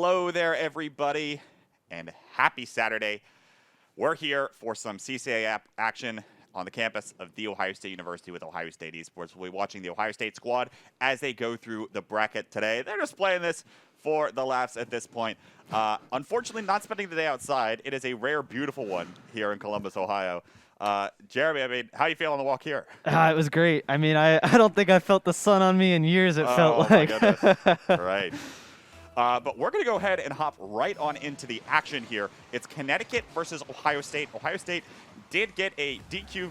Hello there, everybody, and happy Saturday. We're here for some CCA action on the campus of The Ohio State University with Ohio State Esports. We'll be watching the Ohio State squad as they go through the bracket today. They're just playing this for the laughs at this point. Unfortunately, not spending the day outside. It is a rare, beautiful one here in Columbus, Ohio. Jeremy, I mean, how you feel on the walk here? It was great. I mean, I don't think I felt the sun on me in years, it felt like. Oh, my goodness. Right. But we're going to go ahead and hop right on into the action here. It's Connecticut versus Ohio State. Ohio State did get a DQ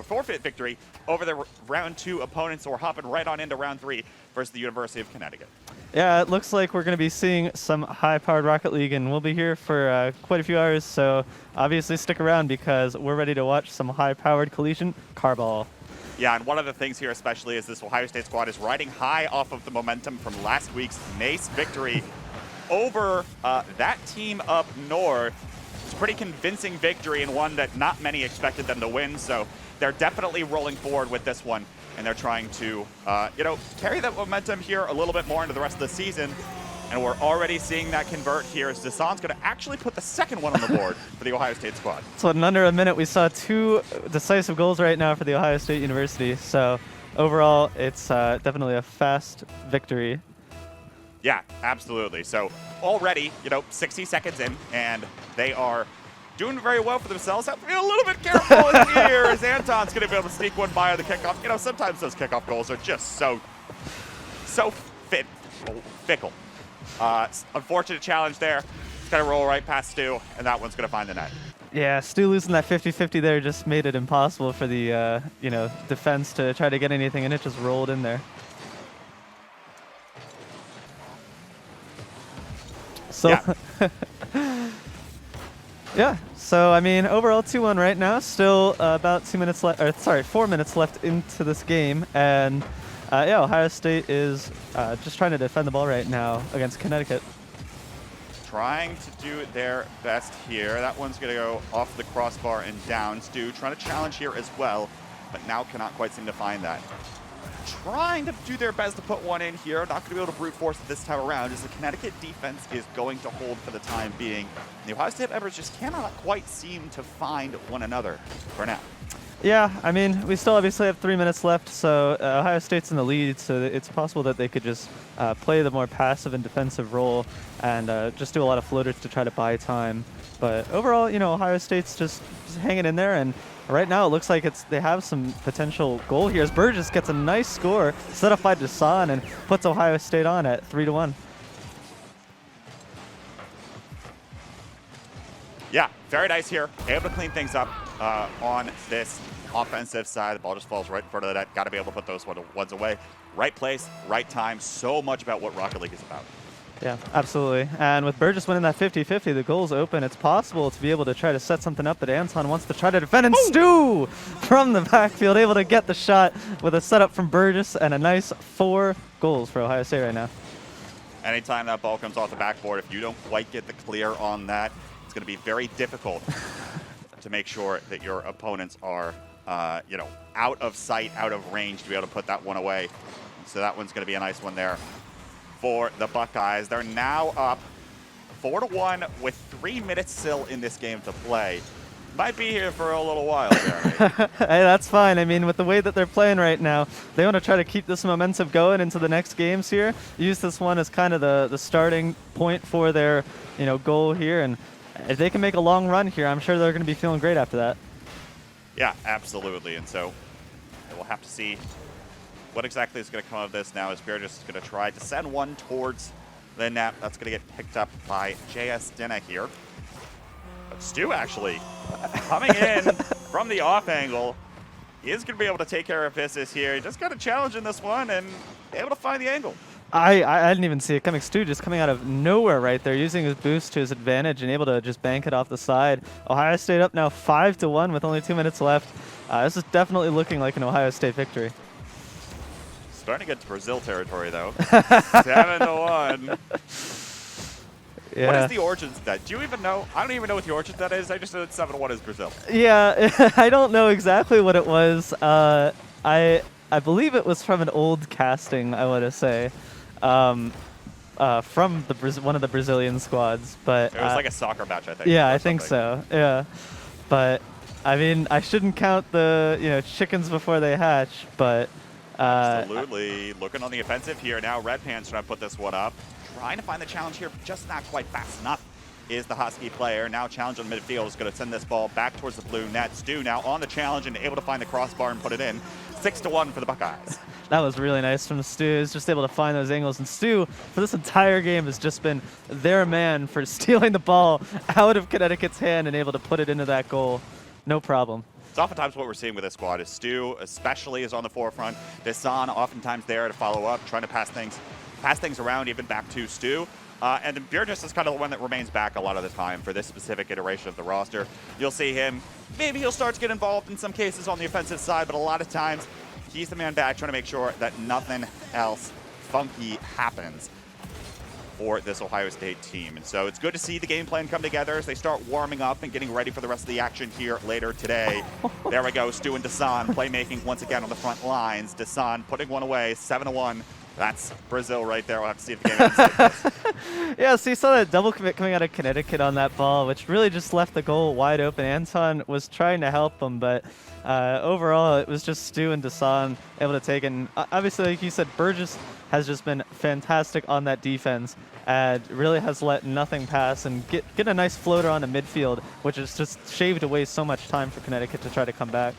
forfeit victory over their round 2 opponents, so we're hopping right on into round 3 versus the University of Connecticut. Yeah, it looks like we're going to be seeing some high-powered Rocket League, and we'll be here for quite a few hours, so obviously stick around because we're ready to watch some high-powered collegiate Carball. Yeah, and one of the things here especially is this Ohio State squad is riding high off of the momentum from last week's NACE victory over that team up north. It's a pretty convincing victory and one that not many expected them to win, so they're definitely rolling forward with this one, and they're trying to, carry that momentum here a little bit more into the rest of the season. And we're already seeing that convert here as Dasan's going to actually put the second one on the board for the Ohio State squad. So in under a minute, we saw 2 decisive goals right now for the Ohio State University. So overall, it's definitely a fast victory. Yeah, absolutely. So already, 60 seconds in, and they are doing very well for themselves. Have to be a little bit careful here as Anton's going to be able to sneak one by on the kickoff. Sometimes those kickoff goals are just so fickle. Unfortunate challenge there. It's going to roll right past Stu, and that one's going to find the net. Yeah, Stu losing that 50-50 there just made it impossible for the defense to try to get anything, and it just rolled in there. So, yeah. So I mean, overall 2-1 right now. Still about 4 minutes left into this game, and Ohio State is just trying to defend the ball right now against Connecticut. Trying to do their best here. That one's going to go off the crossbar and down. Stu trying to challenge here as well, but now cannot quite seem to find that. Trying to do their best to put one in here. Not going to be able to brute force it this time around, as the Connecticut defense is going to hold for the time being. The Ohio State members just cannot quite seem to find one another for now. Yeah, I mean, we still obviously have 3 minutes left, so Ohio State's in the lead, so it's possible that they could just play the more passive and defensive role and just do a lot of floaters to try to buy time. But overall, Ohio State's just hanging in there, and right now it looks like they have some potential goal here as Burgess gets a nice score set up by Dasan and puts Ohio State on at 3-1. Yeah, very nice here. Able to clean things up on this offensive side. The ball just falls right in front of the net. Got to be able to put those ones away. Right place, right time. So much about what Rocket League is about. Yeah, absolutely. And with Burgess winning that 50-50, the goal's open. It's possible to be able to try to set something up, but Anton wants to try to defend, and Stu from the backfield able to get the shot with a setup from Burgess and a nice 4 goals for Ohio State right now. Anytime that ball comes off the backboard, if you don't quite get the clear on that, it's going to be very difficult to make sure that your opponents are, out of sight, out of range to be able to put that one away. So that one's going to be a nice one there for the Buckeyes. They're now up 4-1 with 3 minutes still in this game to play. Might be here for a little while, Jeremy. Hey, that's fine. I mean, with the way that they're playing right now, they want to try to keep this momentum going into the next games here. Use this one as kind of the starting point for their, goal here. And if they can make a long run here, I'm sure they're going to be feeling great after that. Yeah, absolutely. And so we'll have to see what exactly is going to come of this now, as Burgess is going to try to send one towards the net. That's going to get picked up by J.S. Dinna here. But Stu actually coming in from the off angle. He is going to be able to take care of business here. He just got a challenge in this one and able to find the angle. I didn't even see it coming. Stu just coming out of nowhere right there, using his boost to his advantage and able to just bank it off the side. Ohio State up now 5-1 with only 2 minutes left. This is definitely looking like an Ohio State victory. Starting to get to Brazil territory, though. 7-1. Yeah. What is the origins of that? Do you even know? I don't even know what the origin of that is. I just know that 7-1 is Brazil. Yeah, I don't know exactly what it was. I believe it was from an old casting, I want to say. from one of the Brazilian squads. But It was like a soccer match, I think. yeah, I think so. Yeah, but I mean, I shouldn't count the chickens before they hatch. But absolutely looking on the offensive here now. Red Pants trying to put this one up, trying to find the challenge here, just not quite fast enough. Is the Husky player now challenge on midfield is going to send this ball back towards the blue net. Stu now on the challenge and able to find the crossbar and put it in. 6-1 for the Buckeyes. That was really nice from Stu. He's just able to find those angles. And Stu, for this entire game, has just been their man for stealing the ball out of Connecticut's hand and able to put it into that goal. No problem. It's oftentimes what we're seeing with this squad is Stu especially is on the forefront. Desan oftentimes there to follow up, trying to pass things around, even back to Stu. And then Burgess is kind of the one that remains back a lot of the time for this specific iteration of the roster. You'll see him, maybe he'll start to get involved in some cases on the offensive side, but a lot of times he's the man back trying to make sure that nothing else funky happens for this Ohio State team. And so it's good to see the game plan come together as they start warming up and getting ready for the rest of the action here later today. There we go, Stu and Desan playmaking once again on the front lines. Desan putting one away, 7-1. That's Brazil right there. We'll have to see if the game ends. Yeah, so you saw that double commit coming out of Connecticut on that ball, which really just left the goal wide open. Anton was trying to help him, but overall it was just Stu and Desan able to take it. And obviously, like you said, Burgess has just been fantastic on that defense and really has let nothing pass and get a nice floater on the midfield, which has just shaved away so much time for Connecticut to try to come back.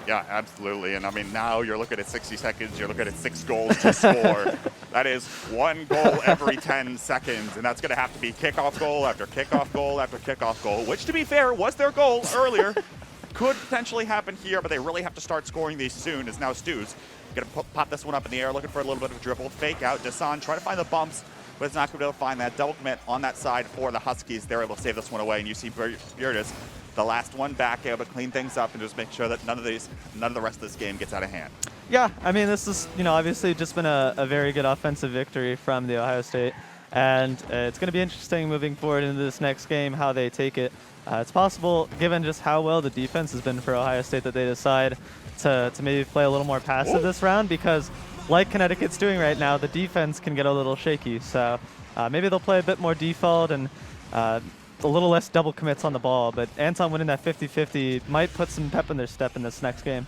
Yeah, absolutely. And I mean, now you're looking at 60 seconds, you're looking at 6 goals to score. That is 1 goal every 10 seconds, and that's going to have to be kickoff goal after kickoff goal after kickoff goal, which, to be fair, was their goal earlier. Could potentially happen here, but they really have to start scoring these soon, as now Stu's going to pop this one up in the air, looking for a little bit of a dribble, fake out. Desan try to find the bumps, but it's not going to be able to find that double commit on that side for the Huskies. They're able to save this one away, and you see Burgess, the last one back, able to clean things up and just make sure that none of the rest of this game gets out of hand. Yeah, I mean, this is, obviously just been a very good offensive victory from the Ohio State, and it's going to be interesting moving forward into this next game how they take it. It's possible, given just how well the defense has been for Ohio State, that they decide to maybe play a little more passive this round, because like Connecticut's doing right now, the defense can get a little shaky. So maybe they'll play a bit more default and a little less double commits on the ball, but Anton winning that 50-50 might put some pep in their step in this next game.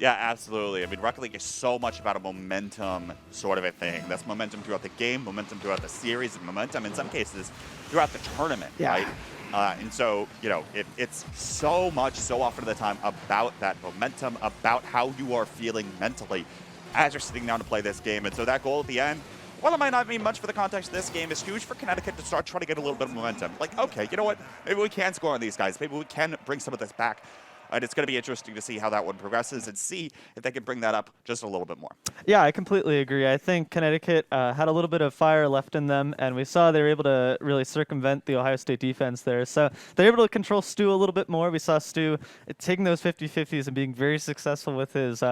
Yeah, absolutely. I mean, Rocket League is so much about a momentum sort of a thing. That's momentum throughout the game, momentum throughout the series, and momentum in some cases throughout the tournament, right? And so, it's so often of the time about that momentum, about how you are feeling mentally as you're sitting down to play this game. And so that goal at the end, while it might not mean much for the context of this game, is huge for Connecticut to start trying to get a little bit of momentum. Like, okay, you know what? Maybe we can score on these guys. Maybe we can bring some of this back. And it's going to be interesting to see how that one progresses and see if they can bring that up just a little bit more. Yeah, I completely agree. I think Connecticut had a little bit of fire left in them, and we saw they were able to really circumvent the Ohio State defense there. So they're able to control Stu a little bit more. We saw Stu taking those 50-50s and being very successful with his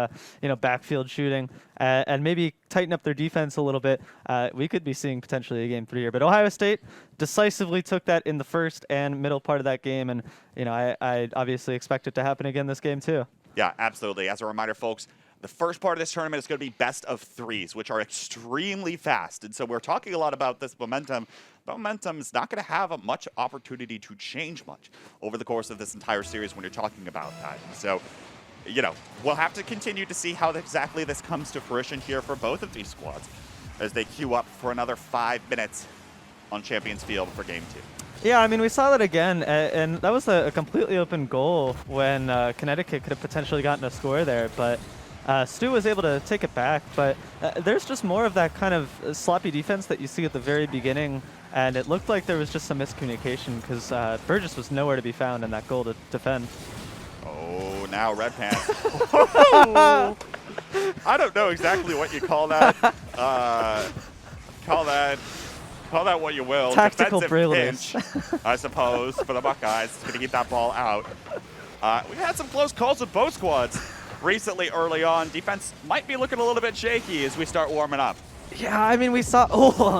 backfield shooting and maybe tighten up their defense a little bit. We could be seeing potentially a game 3 here. But Ohio State decisively took that in the first and middle part of that game, and I obviously expect it to happen again this game too. Yeah, absolutely. As a reminder, folks, the first part of this tournament is going to be best of 3s, which are extremely fast. And so we're talking a lot about this momentum. Momentum is not going to have much opportunity to change much over the course of this entire series when you're talking about that. And so, we'll have to continue to see how exactly this comes to fruition here for both of these squads as they queue up for another 5 minutes on Champions Field for Game 2. Yeah, I mean, we saw that again, and that was a completely open goal when Connecticut could have potentially gotten a score there, but Stu was able to take it back. But there's just more of that kind of sloppy defense that you see at the very beginning, and it looked like there was just some miscommunication because Burgess was nowhere to be found in that goal to defend. Oh, now Red Pants. I don't know exactly what you call that. Call that what you will. Tactical Defensive brilliance. pinch, I suppose, for the Buckeyes. It's going to keep that ball out. We've had some close calls with both squads recently early on. Defense might be looking a little bit shaky as we start warming up. Yeah, I mean, we saw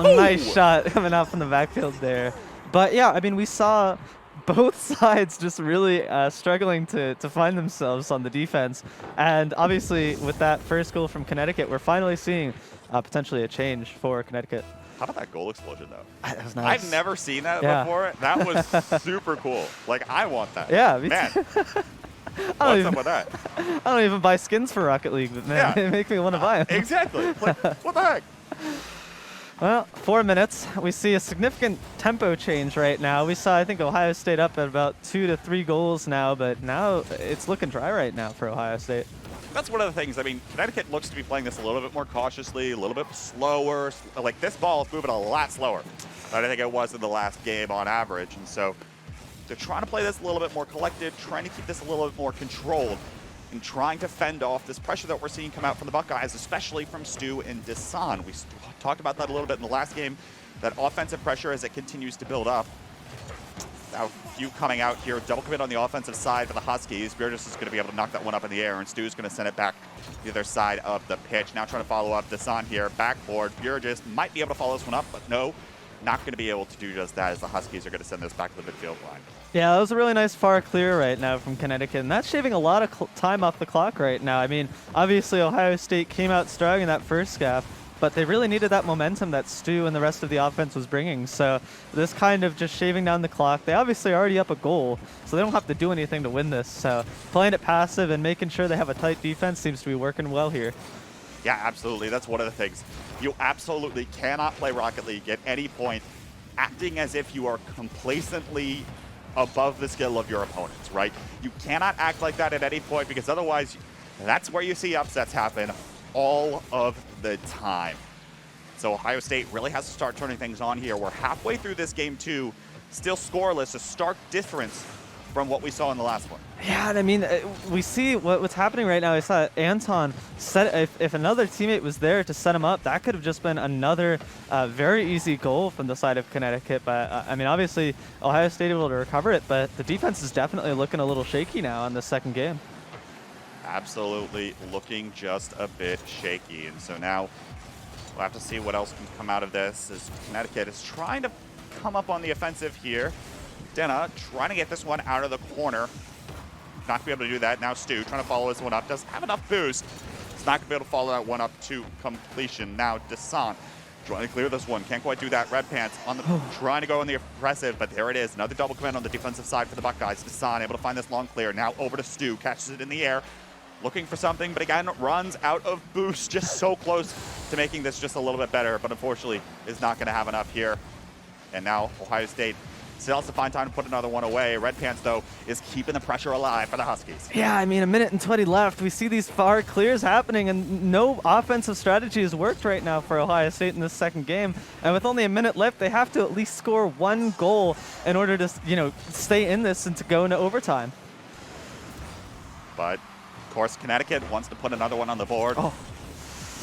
nice shot coming out from the backfield there. But yeah, I mean, we saw both sides just really struggling to find themselves on the defense. And obviously, with that first goal from Connecticut, we're finally seeing potentially a change for Connecticut. How about that goal explosion, though? That was nice. I've never seen that Yeah. before. That was super cool. Like, I want that. Yeah, me Man, too. what's up with that? I don't even buy skins for Rocket League, but man, Yeah. it makes me want to buy them. Exactly. Like, what the heck? Well, 4 minutes. We see a significant tempo change right now. We saw, I think, Ohio State up at about 2 to 3 goals now, but now it's looking dry right now for Ohio State. That's one of the things. I mean, Connecticut looks to be playing this a little bit more cautiously, a little bit slower. Like, this ball is moving a lot slower than I think it was in the last game on average. And so they're trying to play this a little bit more collected, trying to keep this a little bit more controlled, and trying to fend off this pressure that we're seeing come out from the Buckeyes, especially from Stu and Desan. We talked about that a little bit in the last game, that offensive pressure as it continues to build up. Now, few coming out here, double commit on the offensive side for the Huskies. Burgess is going to be able to knock that one up in the air, and Stu's going to send it back to the other side of the pitch. Now trying to follow up Desan here, backboard. Burgess might be able to follow this one up, but no, not going to be able to do just that, as the Huskies are going to send this back to the midfield line. Yeah, that was a really nice far clear right now from Connecticut, and that's shaving a lot of time off the clock right now. I mean, obviously Ohio State came out strong in that first half, but they really needed that momentum that Stu and the rest of the offense was bringing. So this kind of just shaving down the clock, they obviously are already up a goal, so they don't have to do anything to win this. So playing it passive and making sure they have a tight defense seems to be working well here. Yeah, absolutely. That's one of the things. You absolutely cannot play Rocket League at any point acting as if you are complacently above the skill of your opponents, right? You cannot act like that at any point, because otherwise that's where you see upsets happen all of the time. So Ohio State really has to start turning things on here. We're halfway through this game too, still scoreless, a stark difference from what we saw in the last one. Yeah, and I mean, we see what's happening right now. I saw Anton set, if another teammate was there to set him up, that could have just been another very easy goal from the side of Connecticut. But I mean, obviously Ohio State able to recover it, but the defense is definitely looking a little shaky now in the second game. Absolutely looking just a bit shaky. And so now we'll have to see what else can come out of this, as Connecticut is trying to come up on the offensive here. Denna trying to get this one out of the corner. Not going to be able to do that. Now Stu trying to follow this one up. Doesn't have enough boost. He's not going to be able to follow that one up to completion. Now Desan trying to clear this one. Can't quite do that. Red Pants on the trying to go in the aggressive, but there it is. Another double command on the defensive side for the Buckeyes. Desan able to find this long clear. Now over to Stu. Catches it in the air. Looking for something, but again, runs out of boost. Just so close to making this just a little bit better, but unfortunately is not going to have enough here. And now Ohio State still has to find time to put another one away. Red Pants, though, is keeping the pressure alive for the Huskies. Yeah, I mean, a minute and 20 left. We see these far clears happening, and no offensive strategy has worked right now for Ohio State in this second game. And with only a minute left, they have to at least score one goal in order to, stay in this and to go into overtime. But, of course, Connecticut wants to put another one on the board. Oh.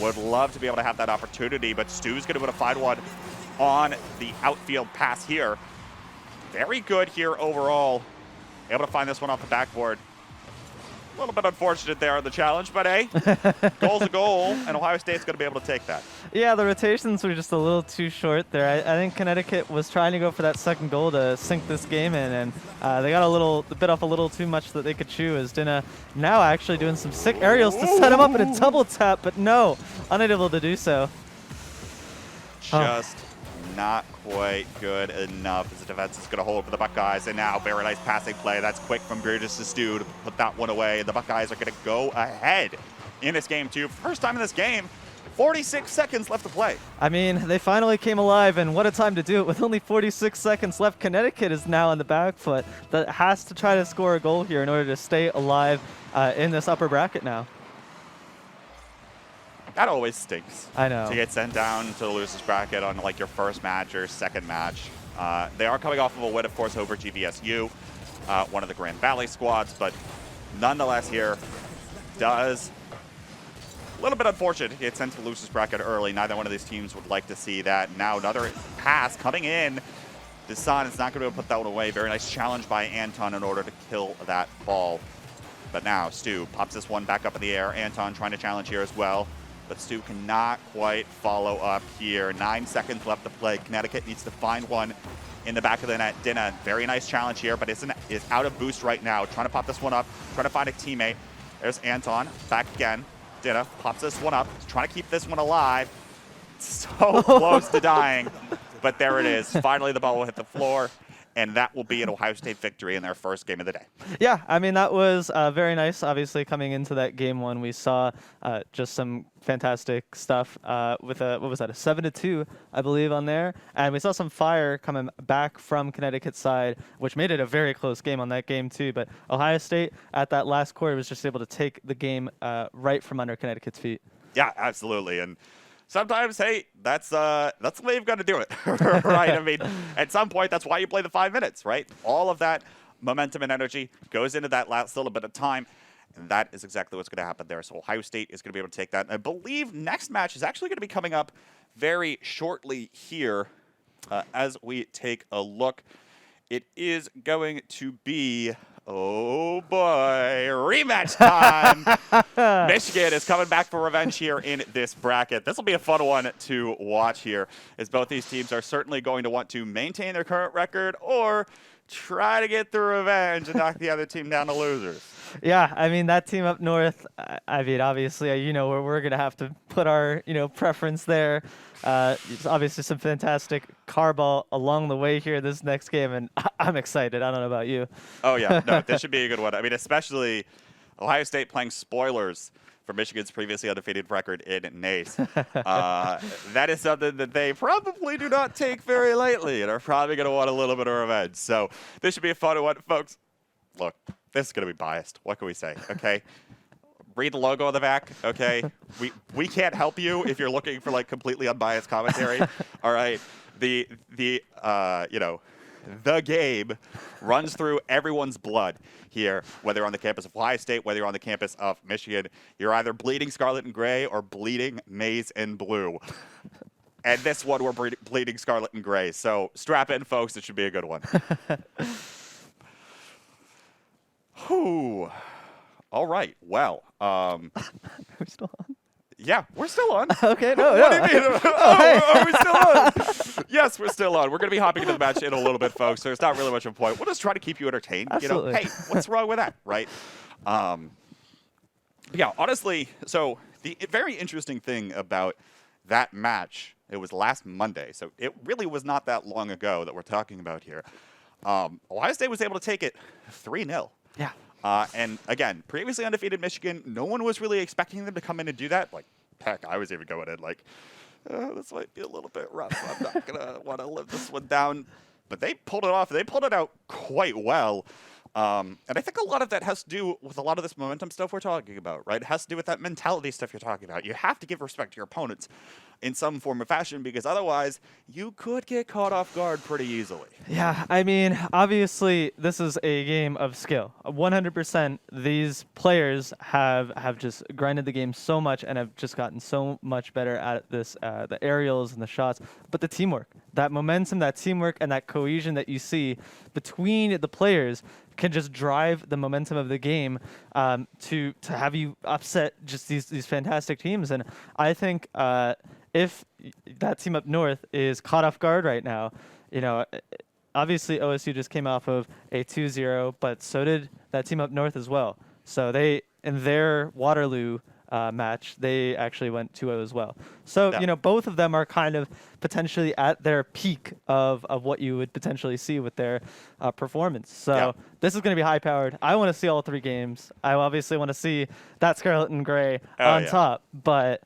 Would love to be able to have that opportunity, but Stu's going to be able to find one on the outfield pass here. Very good here overall. Able to find this one off the backboard. A little bit unfortunate there on the challenge, but hey, goal's a goal, and Ohio State's going to be able to take that. Yeah, the rotations were just a little too short there. I think Connecticut was trying to go for that second goal to sink this game in, and they got a bit off a little too much that they could chew, as Dinah now actually doing some sick aerials to set him up in a double tap, but no, unable to do so. Just not quite good enough, as the defense is going to hold for the Buckeyes. And now very nice passing play. That's quick from Burgess to Stu to put that one away. The Buckeyes are going to go ahead in this game too. First time in this game, 46 seconds left to play. I mean, they finally came alive, and what a time to do it with only 46 seconds left. Connecticut is now on the back foot that has to try to score a goal here in order to stay alive in this upper bracket now. That always stinks. I know. To get sent down to the losers bracket on like your first match or second match. They are coming off of a win, of course, over GVSU, one of the Grand Valley squads, but nonetheless here does a little bit unfortunate to get sent to the losers bracket early. Neither one of these teams would like to see that. Now another pass coming in. Desan is not going to be able to put that one away. Very nice challenge by Anton in order to kill that ball. But now Stu pops this one back up in the air. Anton trying to challenge here as well. But Stu cannot quite follow up here. 9 seconds left to play. Connecticut needs to find one in the back of the net. Dinah, very nice challenge here, but is out of boost right now. Trying to pop this one up, trying to find a teammate. There's Anton, back again. Dinah pops this one up, trying to keep this one alive. So close to dying, but there it is. Finally, the ball will hit the floor. And that will be an Ohio State victory in their first game of the day. Yeah, I mean, that was very nice. Obviously, coming into that game one, we saw just some fantastic stuff with a 7-2, I believe, on there. And we saw some fire coming back from Connecticut's side, which made it a very close game on that game, too. But Ohio State, at that last quarter, was just able to take the game right from under Connecticut's feet. Yeah, absolutely. And sometimes, hey, that's the way you've got to do it, right? I mean, at some point, that's why you play the 5 minutes, right? All of that momentum and energy goes into that last little bit of time, and that is exactly what's going to happen there. So Ohio State is going to be able to take that. And I believe next match is actually going to be coming up very shortly here as we take a look. It is going to be... oh boy, rematch time. Michigan is coming back for revenge here in this bracket. This will be a fun one to watch here, as both these teams are certainly going to want to maintain their current record or try to get the revenge and knock the other team down to losers. Yeah, I mean, that team up north, I mean, obviously, we're going to have to put our, preference there. It's obviously some fantastic Carball along the way here this next game, and I'm excited. I don't know about you. Oh, yeah. No, this should be a good one. I mean, especially Ohio State playing spoilers for Michigan's previously undefeated record in NACE. That is something that they probably do not take very lightly and are probably going to want a little bit of revenge. So this should be a fun one, folks. Look, this is going to be biased. What can we say? Okay. Read the logo on the back. Okay. We can't help you if you're looking for like completely unbiased commentary. All right. The game runs through everyone's blood here, whether you're on the campus of Ohio State, whether you're on the campus of Michigan. You're either bleeding scarlet and gray or bleeding maize and blue. And this one, we're bleeding scarlet and gray. So strap in, folks. It should be a good one. Whew. All right. Well. Are we still on? Yeah, we're still on. Okay, no. What do you mean? Are we still on? Yes, we're still on. We're going to be hopping into the match in a little bit, folks. There's not really much of a point. We'll just try to keep you entertained. Absolutely. Hey, what's wrong with that, right? Yeah, honestly, so the very interesting thing about that match, it was last Monday, so it really was not that long ago that we're talking about here. Ohio State was able to take it 3-0. Yeah. And again, previously undefeated Michigan, no one was really expecting them to come in and do that. Like, heck, I was even going in like, this might be a little bit rough. I'm not going to want to live this one down. But they pulled it off. They pulled it out quite well. And I think a lot of that has to do with a lot of this momentum stuff we're talking about, right? It has to do with that mentality stuff you're talking about. You have to give respect to your opponents in some form or fashion, because otherwise you could get caught off guard pretty easily. Yeah, I mean, obviously this is a game of skill. 100%, these players have just grinded the game so much and have just gotten so much better at this, the aerials and the shots. But the teamwork, that momentum, that teamwork, and that cohesion that you see between the players can just drive the momentum of the game to have you upset just these fantastic teams. And I think if that team up north is caught off guard right now, obviously OSU just came off of a 2-0, but so did that team up north as well. So they, in their Waterloo match, they actually went 2-0 as well. So, yeah. Both of them are kind of potentially at their peak of what you would potentially see with their performance. So This is going to be high-powered. I want to see all 3 games. I obviously want to see that scarlet and gray on top, but...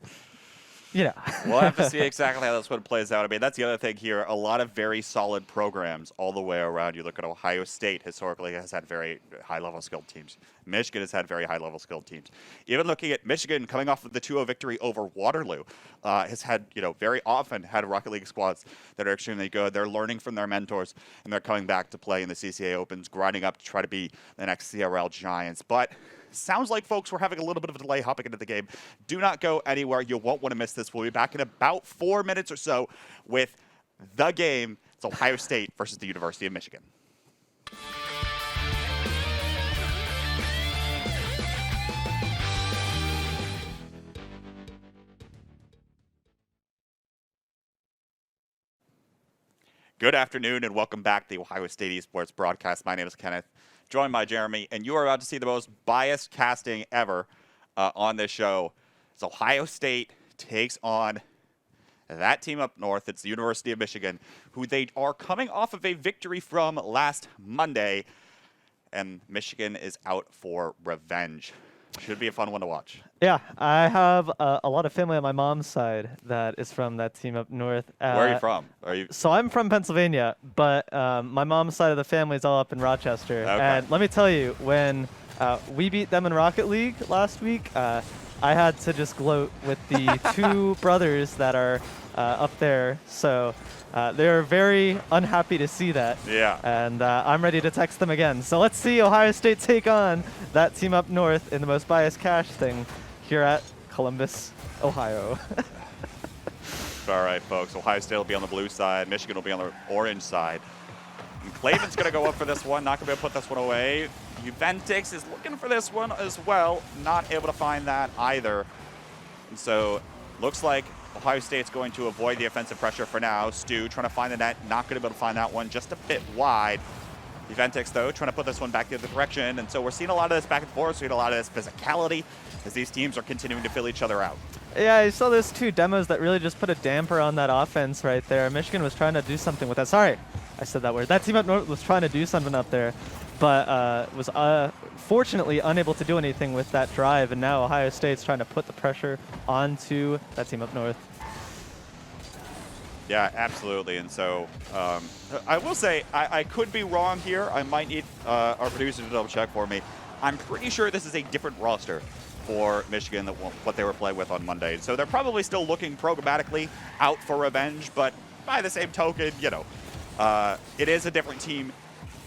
We'll have to see exactly how this one plays out. I mean, that's the other thing here. A lot of very solid programs all the way around. You look at Ohio State, historically has had very high-level skilled teams. Michigan has had very high-level skilled teams. Even looking at Michigan coming off of the 2-0 victory over Waterloo, has had, very often had Rocket League squads that are extremely good. They're learning from their mentors, and they're coming back to play in the CCA Opens, grinding up to try to be the next CRL Giants. But sounds like, folks, we're having a little bit of a delay hopping into the game. Do not go anywhere. You won't want to miss this. We'll be back in about 4 minutes or so with the game. It's Ohio State versus the University of Michigan. Good afternoon and welcome back to the Ohio State Esports broadcast. My name is Kenneth, joined by Jeremy, and you are about to see the most biased casting ever on this show. As Ohio State takes on that team up north. It's the University of Michigan, who they are coming off of a victory from last Monday, and Michigan is out for revenge. Should be a fun one to watch. Yeah, I have a lot of family on my mom's side that is from that team up north. Where are you from? So I'm from Pennsylvania, but my mom's side of the family is all up in Rochester. Okay. And let me tell you, when we beat them in Rocket League last week, I had to just gloat with the two brothers that are up there. So they're very unhappy to see that. Yeah. And I'm ready to text them again. So let's see Ohio State take on that team up north in the most biased cash thing here at Columbus, Ohio. All right, folks. Ohio State will be on the blue side. Michigan will be on the orange side. And Claven's going to go up for this one. Not going to be able to put this one away. Juventix is looking for this one as well. Not able to find that either. And so looks like Ohio State's going to avoid the offensive pressure for now. Stu trying to find the net. Not going to be able to find that one. Just a bit wide. Juventix, though, trying to put this one back the other direction. And so we're seeing a lot of this back and forth. Seeing a lot of this physicality as these teams are continuing to fill each other out. Yeah, I saw those two demos that really just put a damper on that offense right there. Michigan was trying to do something with that. Sorry, I said that word. That team up north was trying to do something up there, but was fortunately unable to do anything with that drive. And now Ohio State's trying to put the pressure onto that team up north. Yeah, absolutely. And so I will say I could be wrong here. I might need our producer to double check for me. I'm pretty sure this is a different roster for Michigan than what they were playing with on Monday. So they're probably still looking programmatically out for revenge, but by the same token, you know, it is a different team.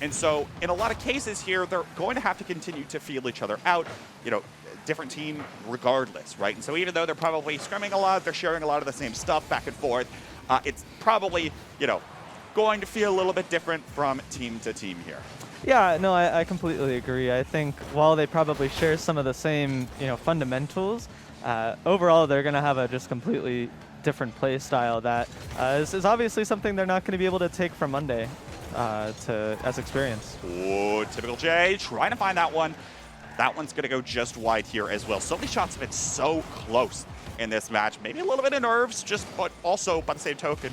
And so in a lot of cases here, they're going to have to continue to feel each other out, you know, different team regardless, right? And so even though they're probably scrimming a lot, they're sharing a lot of the same stuff back and forth, it's probably, you know, going to feel a little bit different from team to team here. Yeah, no, I completely agree. I think while they probably share some of the same, you know, fundamentals, overall they're going to have a just completely different play style that is obviously something they're not going to be able to take from Monday as experience. Oh, typical J, trying to find that one. That one's going to go just wide here as well. So many shots have been so close in this match. Maybe a little bit of nerves, but also by the same token,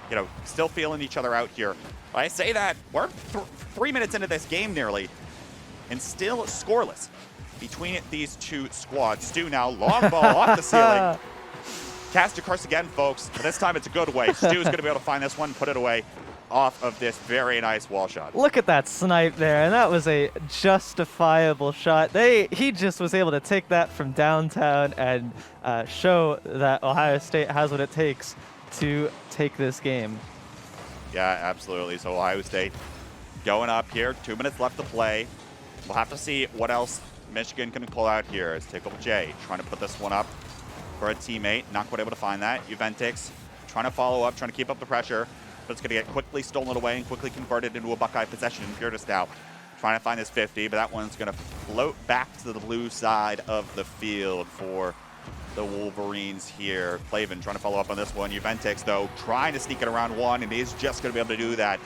you know, still feeling each other out here. I say that we're 3 minutes into this game nearly, and still scoreless between these two squads. Stu now, long ball off the ceiling. Cast your curse again, folks. But this time it's a good way. Stu's going to be able to find this one, put it away off of this very nice wall shot. Look at that snipe there, and that was a justifiable shot. He just was able to take that from downtown and show that Ohio State has what it takes to take this game. Yeah, absolutely. So Ohio State going up here. 2 minutes left to play. We'll have to see what else Michigan can pull out here. As Tickle J trying to put this one up for a teammate. Not quite able to find that. Juventix trying to follow up, trying to keep up the pressure. But it's going to get quickly stolen away and quickly converted into a Buckeye possession. Purtis now trying to find his 50, but that one's going to float back to the blue side of the field for the Wolverines here. Clavin trying to follow up on this one. Juventix, though, trying to sneak it around one, and he's just going to be able to do that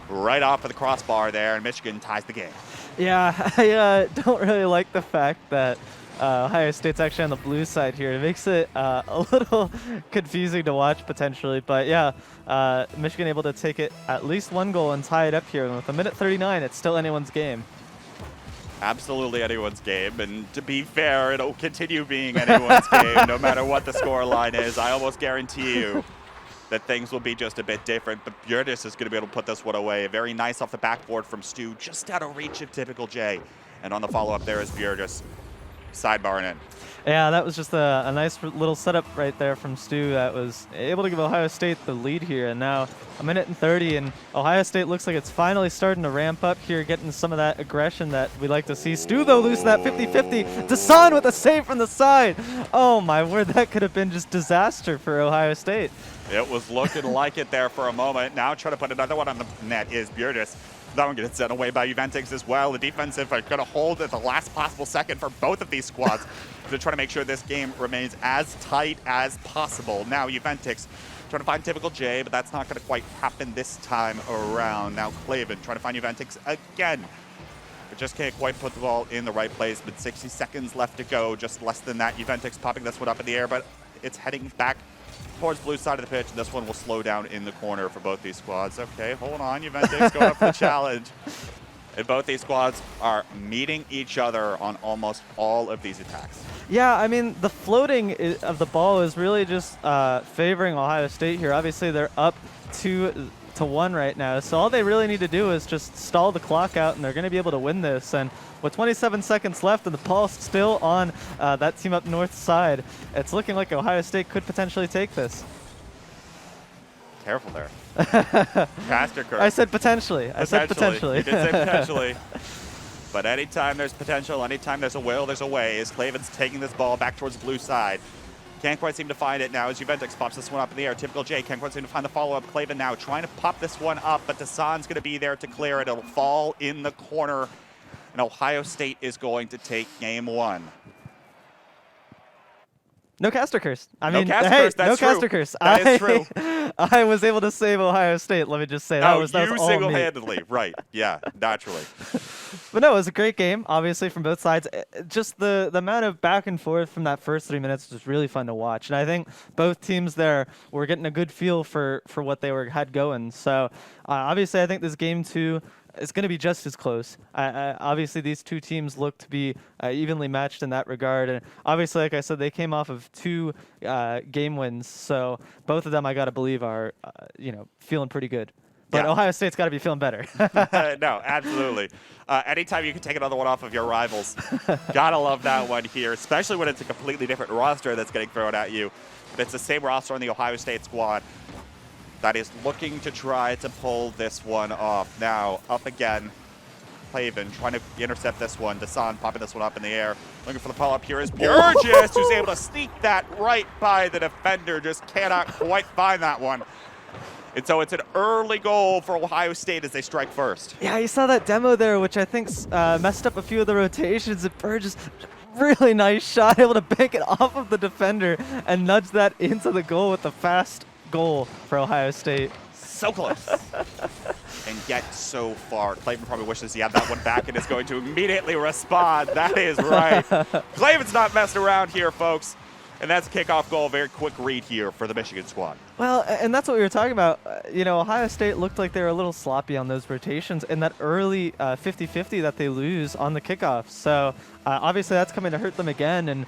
right off of the crossbar there, and Michigan ties the game. Yeah, I don't really like the fact that Ohio State's actually on the blue side here. It makes it a little confusing to watch potentially, but yeah, Michigan able to take it at least one goal and tie it up here. And with a minute 39, it's still anyone's game. Absolutely anyone's game, and to be fair, it'll continue being anyone's game no matter what the score line is. I almost guarantee you that things will be just a bit different, but Purtis is going to be able to put this one away. Very nice off the backboard from Stu, just out of reach of typical J. And on the follow-up there is Purtis sidebarring in. Yeah, that was just a nice little setup right there from Stu that was able to give Ohio State the lead here. And now a minute and 30, and Ohio State looks like it's finally starting to ramp up here, getting some of that aggression that we like to see. Stu, though, losing that 50-50. Desan with a save from the side. Oh, my word, that could have been just disaster for Ohio State. It was looking like it there for a moment. Now trying to put another one on the net is Purtis. That one gets sent away by Juventix as well. The defensive are going to hold at the last possible second for both of these squads to try to make sure this game remains as tight as possible. Now Juventix Trying to find typical J, but that's not going to quite happen this time around. Now Clavin trying to find Uventix again. But just can't quite put the ball in the right place. But 60 seconds left to go, just less than that. Uventix popping this one up in the air, but it's heading back towards blue side of the pitch. And this one will slow down in the corner for both these squads. Okay, hold on. Uventix going up for the challenge. And both these squads are meeting each other on almost all of these attacks. Yeah, I mean, the floating of the ball is really just favoring Ohio State here. Obviously, they're up 2-1 right now, so all they really need to do is just stall the clock out, and they're going to be able to win this. And with 27 seconds left and the ball still on that team up north side, it's looking like Ohio State could potentially take this. Careful there. Caster curve. I said potentially. I said potentially. You did say potentially. But anytime there's potential, anytime there's a will, there's a way. As Clavin's taking this ball back towards blue side. Can't quite seem to find it now as Uventix pops this one up in the air. Typical J can't quite seem to find the follow-up. Clavin now trying to pop this one up, but Dasan's going to be there to clear it. It'll fall in the corner, and Ohio State is going to take game one. No caster curse. I No mean, caster hey, curse, that's no true. caster curse. That is true. I was able to save Ohio State. Let me just say that was all me. Single-handedly, right? Yeah, naturally. But no, it was a great game, obviously from both sides. Just the amount of back and forth from that first 3 minutes was really fun to watch, and I think both teams there were getting a good feel for what they had going. So obviously, I think this game 2. It's going to be just as close. Obviously, these two teams look to be evenly matched in that regard. And obviously, like I said, they came off of 2 game wins. So both of them, I got to believe, are feeling pretty good. But yeah. Ohio State's got to be feeling better. No, absolutely. Anytime you can take another one off of your rivals, gotta love that one here, especially when it's a completely different roster that's getting thrown at you. But it's the same roster on the Ohio State squad that is looking to try to pull this one off. Now, up again, Clavin trying to intercept this one. Dasan popping this one up in the air. Looking for the follow-up here is Burgess, who's able to sneak that right by the defender. Just cannot quite find that one. And so it's an early goal for Ohio State as they strike first. Yeah, you saw that demo there, which I think messed up a few of the rotations. And Burgess, really nice shot, able to bank it off of the defender and nudge that into the goal with the fast goal for Ohio State. So close. And yet so far. Clavin probably wishes he had that one back and is going to immediately respond. That is right. Clavin's not messing around here, folks. And that's a kickoff goal. Very quick read here for the Michigan squad. Well, and that's what we were talking about. Ohio State looked like they were a little sloppy on those rotations and that early 50-50 that they lose on the kickoff. So obviously that's coming to hurt them again. And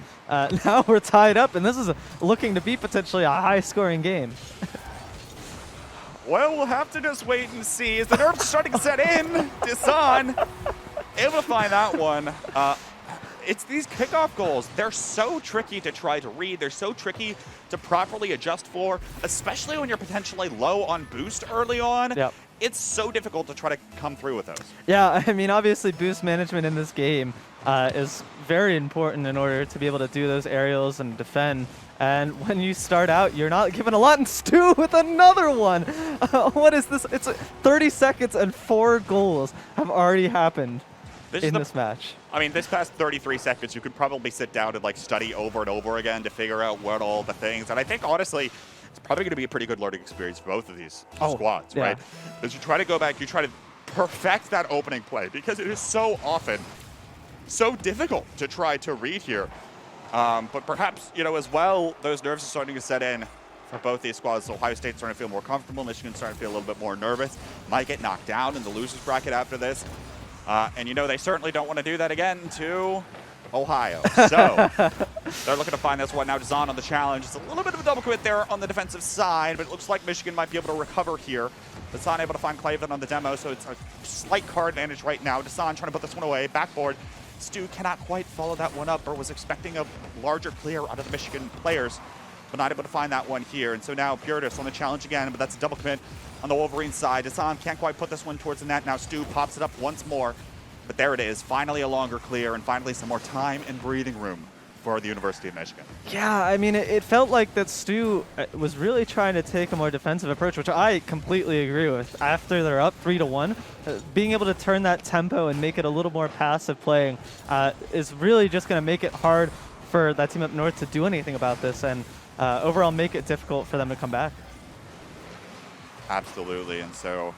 now we're tied up, and this is looking to be potentially a high-scoring game. Well, we'll have to just wait and see. As the nerves starting to set in, Dasan able to find that one. It's these kickoff goals. They're so tricky to try to read. They're so tricky to properly adjust for, especially when you're potentially low on boost early on. Yep. It's so difficult to try to come through with those. Yeah, I mean, obviously boost management in this game is very important in order to be able to do those aerials and defend. And when you start out, you're not given a lot, and Stu with another one. What is this? It's 30 seconds and 4 goals have already happened in this match. I mean, this past 33 seconds, you could probably sit down and study over and over again to figure out what all the things. And I think, honestly, it's probably going to be a pretty good learning experience for both of these squads, right? As you try to go back, you try to perfect that opening play because it is so often so difficult to try to read here. But perhaps, as well, those nerves are starting to set in for both these squads. So Ohio State's starting to feel more comfortable. Michigan's starting to feel a little bit more nervous. Might get knocked down in the losers bracket after this. And they certainly don't want to do that again to Ohio. So they're looking to find this one. Now Dasan on the challenge. It's a little bit of a double commit there on the defensive side, but it looks like Michigan might be able to recover here. Dasan able to find Clavin on the demo, so it's a slight car advantage right now. Dasan trying to put this one away. Backboard. Stu cannot quite follow that one up, or was expecting a larger clear out of the Michigan players, but not able to find that one here. And so now Puritas on the challenge again, but that's a double commit on the Wolverine side. Dasan can't quite put this one towards the net. Now Stu pops it up once more, but there it is. Finally a longer clear and finally some more time and breathing room for the University of Michigan. Yeah, I mean, it felt like that Stu was really trying to take a more defensive approach, which I completely agree with. After they're up 3-1, being able to turn that tempo and make it a little more passive playing is really just going to make it hard for that team up north to do anything about this and overall make it difficult for them to come back. Absolutely, and so,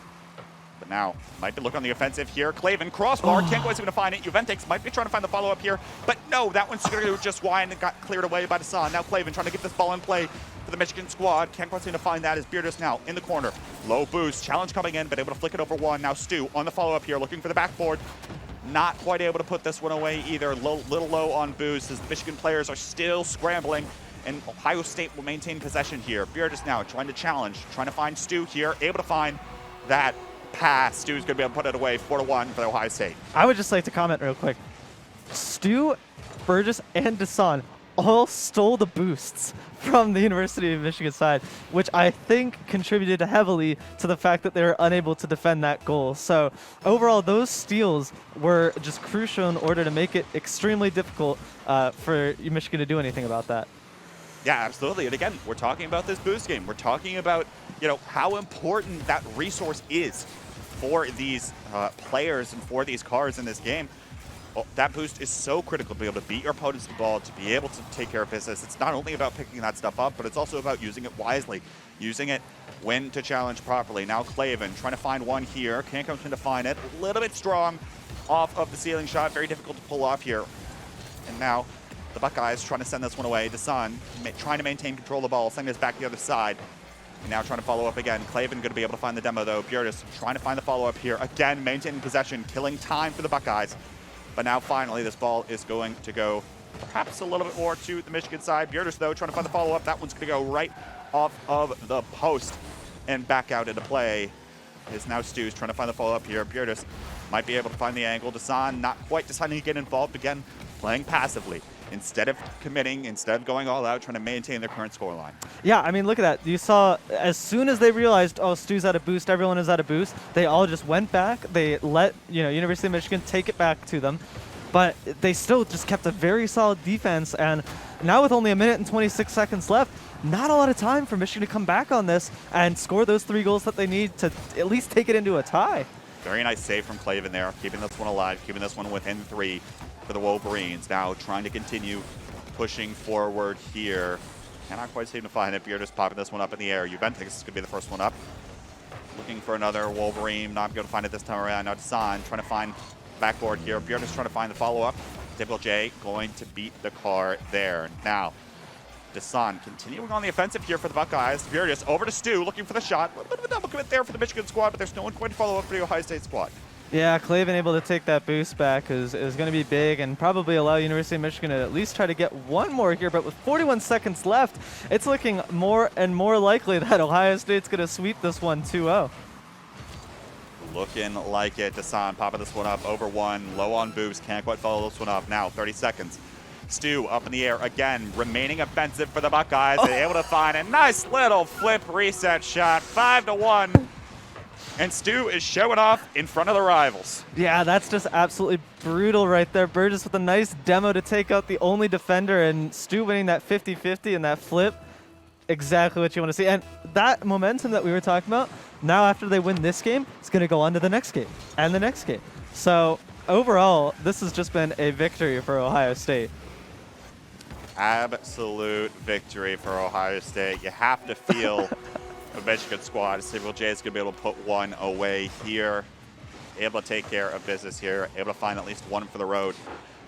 but now might be looking on the offensive here. Claven, crossbar, can't quite seem to find it. Juventix might be trying to find the follow-up here, but no, that one's going to just wide and got cleared away by Dasan. Now Claven trying to get this ball in play for the Michigan squad. Can't quite seem to find that as Beardus now in the corner. Low boost, challenge coming in, but able to flick it over one. Now Stu on the follow-up here, looking for the backboard. Not quite able to put this one away either. Little low on boost as the Michigan players are still scrambling, and Ohio State will maintain possession here. Beardus now trying to challenge, trying to find Stu here, able to find that pass. Stu's going to be able to put it away 4-1 for Ohio State. I would just like to comment real quick. Stu, Burgess, and Dasan all stole the boosts from the University of Michigan side, which I think contributed heavily to the fact that they were unable to defend that goal. So overall, those steals were just crucial in order to make it extremely difficult for Michigan to do anything about that. Yeah, absolutely. And again, we're talking about this boost game. We're talking about, how important that resource is for these players and for these cars in this game. Well, that boost is so critical to be able to beat your opponents to the ball, to be able to take care of business. It's not only about picking that stuff up, but it's also about using it wisely, using it when to challenge properly. Now Claven trying to find one here. Can't come to find it. A little bit strong off of the ceiling shot. Very difficult to pull off here. And now the Buckeyes trying to send this one away. Dasan trying to maintain control of the ball, sending this back to the other side. And now trying to follow up again. Claven going to be able to find the demo though. Beardus trying to find the follow-up here. Again, maintaining possession, killing time for the Buckeyes. But now finally this ball is going to go perhaps a little bit more to the Michigan side. Beardus though trying to find the follow-up. That one's going to go right off of the post and back out into play. Is now Stu's trying to find the follow-up here. Beardus might be able to find the angle. Dasan not quite deciding to get involved again, playing passively. Instead of committing, instead of going all out, trying to maintain their current scoreline. Yeah, I mean, look at that. You saw as soon as they realized, oh, Stu's out of boost, everyone is out of boost, they all just went back. They let, University of Michigan take it back to them. But they still just kept a very solid defense. And now with only 1 minute and 26 seconds left, not a lot of time for Michigan to come back on this and score those 3 goals that they need to at least take it into a tie. Very nice save from Claven there, keeping this one alive, keeping this one within 3 for the Wolverines. Now trying to continue pushing forward here. Cannot quite seem to find it. Beardus popping this one up in the air. Juventix is going to be the first one up. Looking for another Wolverine. Not going to find it this time around. Now Dasan trying to find backboard here. Beardus trying to find the follow-up. Typical J going to beat the car there. Now Dasan continuing on the offensive here for the Buckeyes. Beardus over to Stu looking for the shot. A little bit of a double commit there for the Michigan squad, but there's no one going to follow up for the Ohio State squad. Yeah, Claven able to take that boost back is going to be big and probably allow University of Michigan to at least try to get one more here. But with 41 seconds left, it's looking more and more likely that Ohio State's going to sweep this one 2-0. Looking like it. Dasan popping this one up over one. Low on boost. Can't quite follow this one up. Now 30 seconds. Stu up in the air again. Remaining offensive for the Buckeyes. They're able to find a nice little flip reset shot. 5-1. And Stu is showing off in front of the rivals. Yeah, that's just absolutely brutal right there. Burgess with a nice demo to take out the only defender, and Stu winning that 50-50 and that flip. Exactly what you want to see. And that momentum that we were talking about, now after they win this game, it's going to go on to the next game and the next game. So overall, this has just been a victory for Ohio State. Absolute victory for Ohio State. You have to feel the Michigan squad. Civil J is going to be able to put one away here. Able to take care of business here. Able to find at least one for the road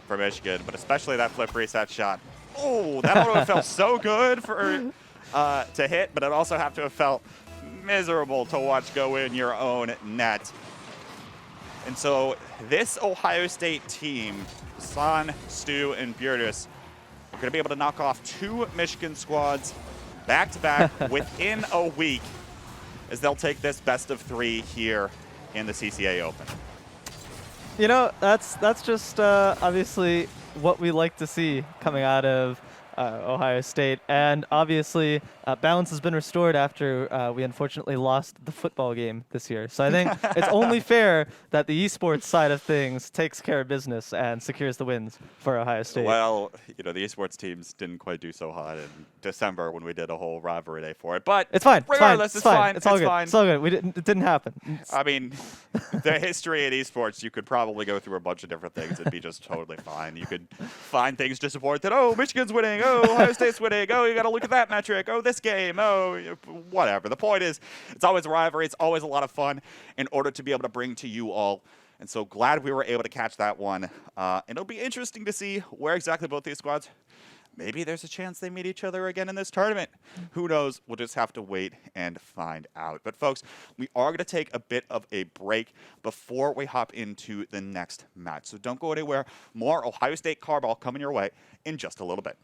for Michigan. But especially that flip reset shot. Oh, that would have felt so good for to hit, but it also have to have felt miserable to watch go in your own net. And so this Ohio State team, Dasan, Stu, and Beardus, are going to be able to knock off 2 Michigan squads back-to-back within a week as they'll take this best of 3 here in the CCA Open. That's just obviously what we like to see coming out of Ohio State. And obviously, balance has been restored after we unfortunately lost the football game this year. So I think it's only fair that the esports side of things takes care of business and secures the wins for Ohio State. Well, the esports teams didn't quite do so hot in December when we did a whole rivalry day for it. But it's fine. Regardless, it's fine. It's all good. It's all good. It didn't happen. I mean, the history in esports, you could probably go through a bunch of different things and be just totally fine. You could find things to support that, oh, Michigan's winning. Oh, Ohio State's winning. Oh, you got to look at that metric. Oh, this game. Oh, whatever. The point is, it's always a rivalry. It's always a lot of fun in order to be able to bring to you all. And so glad we were able to catch that one. And it'll be interesting to see where exactly both these squads. Maybe there's a chance they meet each other again in this tournament. Who knows? We'll just have to wait and find out. But folks, we are going to take a bit of a break before we hop into the next match. So don't go anywhere. More Ohio State Carball coming your way in just a little bit.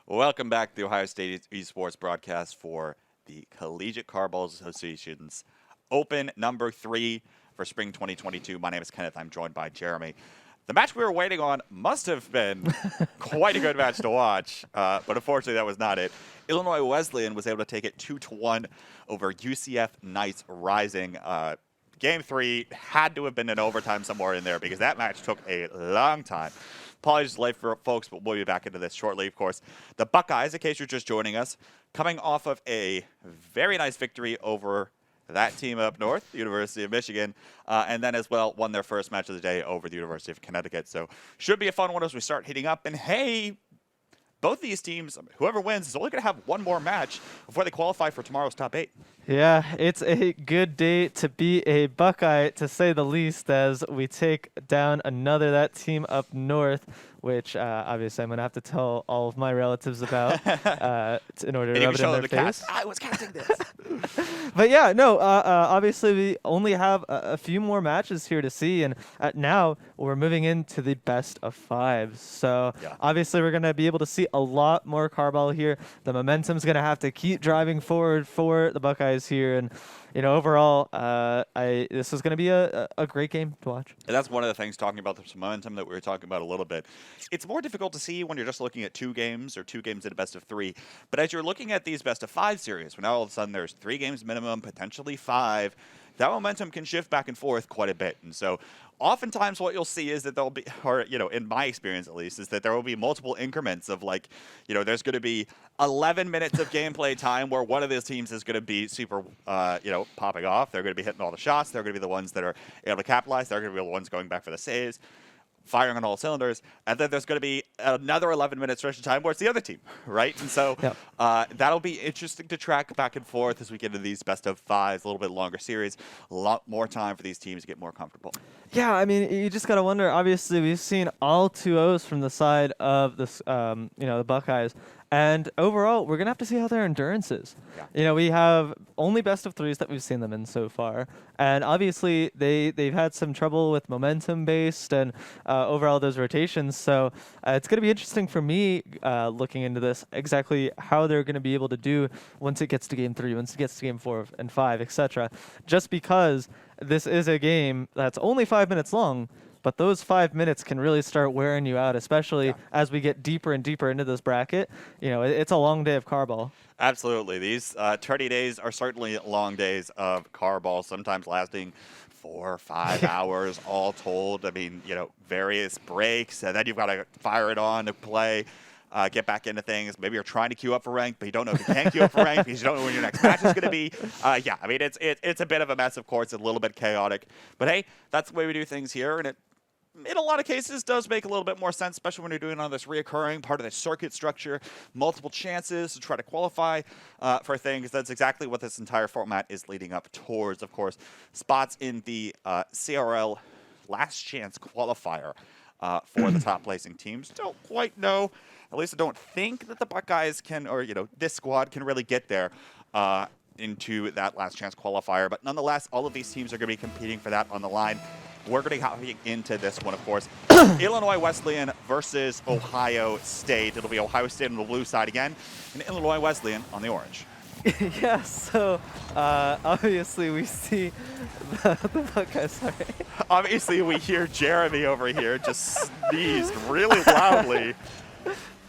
Welcome back to the Ohio State Esports broadcast for the Collegiate Carball Association's Open number 3 for spring 2022. My name is Kenneth. I'm joined by Jeremy. The match we were waiting on must have been quite a good match to watch, but unfortunately that was not it. Illinois Wesleyan was able to take it 2-1 over UCF Knights Rising. Game 3 had to have been in overtime somewhere in there because that match took a long time. Apologies late for folks, but we'll be back into this shortly, of course. The Buckeyes, in case you're just joining us, coming off of a very nice victory over that team up north, the University of Michigan, and then as well won their first match of the day over the University of Conneticut. So should be a fun one as we start heating up. And hey, both these teams, whoever wins, is only going to have one more match before they qualify for tomorrow's top 8. Yeah, it's a good day to be a Buckeye, to say the least, as we take down that team up north, which obviously I'm going to have to tell all of my relatives about in order to rub it in their face. I was counting this. But yeah, no, obviously we only have a few more matches here to see, and now we're moving into the best of 5. So obviously we're going to be able to see a lot more Carball here. The momentum's going to have to keep driving forward for the Buckeyes here, and overall, this is going to be a great game to watch. And that's one of the things, talking about this momentum that we were talking about a little bit. It's more difficult to see when you're just looking at 2 games or 2 games in a best of 3. But as you're looking at these best of 5 series, when all of a sudden there's 3 games minimum, potentially 5, that momentum can shift back and forth quite a bit. And so oftentimes what you'll see is that there'll be, or, in my experience at least, is that there will be multiple increments of there's going to be 11 minutes of gameplay time where one of these teams is going to be super, popping off. They're going to be hitting all the shots. They're going to be the ones that are able to capitalize. They're going to be the ones going back for the saves, firing on all cylinders. And then there's going to be another 11-minute stretch of time where it's the other team, right? And so that'll be interesting to track back and forth as we get into these best of 5s, a little bit longer series, a lot more time for these teams to get more comfortable. Yeah, I mean, you just got to wonder. Obviously, we've seen all 2-0s from the side of this, the Buckeyes. And overall, we're going to have to see how their endurance is. Yeah. We have only best of 3s that we've seen them in so far. And obviously, they've had some trouble with momentum-based and overall those rotations. So it's going to be interesting for me looking into this, exactly how they're going to be able to do once it gets to game 3, once it gets to game 4 and 5, etc. Just because this is a game that's only 5 minutes long, but those 5 minutes can really start wearing you out, especially as we get deeper and deeper into this bracket. It's a long day of Carball. Absolutely. These 30 days are certainly long days of Carball, sometimes lasting 4 or 5 hours all told. I mean, various breaks, and then you've got to fire it on to play. Get back into things. Maybe you're trying to queue up for rank, but you don't know if you can queue up for rank because you don't know when your next match is going to be. It's a bit of a mess, of course. It's a little bit chaotic. But hey, that's the way we do things here, and it, in a lot of cases, does make a little bit more sense, especially when you're doing on this reoccurring part of the circuit structure, multiple chances to try to qualify for things. That's exactly what this entire format is leading up towards, of course. Spots in the CRL last chance qualifier for the top placing teams. Don't quite know. At least I don't think that the Buckeyes can, or, this squad can really get there into that last chance qualifier. But nonetheless, all of these teams are going to be competing for that on the line. We're going to be hopping into this one, of course. Illinois Wesleyan versus Ohio State. It'll be Ohio State on the blue side again, and Illinois Wesleyan on the orange. Yeah, so obviously we see the Buckeyes. Sorry. Obviously we hear Jeremy over here just sneezed really loudly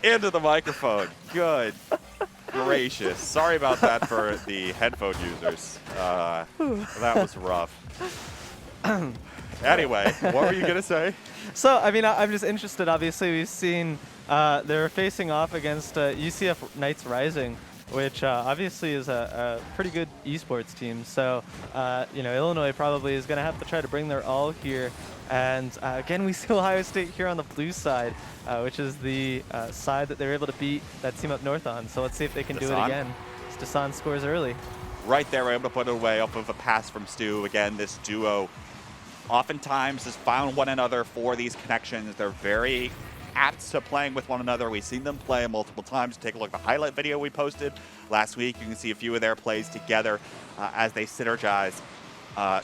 into the microphone. Good gracious. Sorry about that for the headphone users. That was rough. Anyway, what were you going to say? So, I mean, I'm just interested. Obviously, we've seen they're facing off against UCF Knights Rising. which obviously is a pretty good esports team. So, you know, Illinois probably is going to have to try to bring their all here. And again, we see Ohio State here on the blue side, which is the side that they were able to beat that team up north on. So let's see if they can do it again. Dasan scores early. Right there, we're able to put it away off of a pass from Stu. Again, this duo oftentimes has found one another for these connections. They're very apt to playing with one another. We've seen them play multiple times. Take a look at the highlight video we posted last week. You can see a few of their plays together as they synergize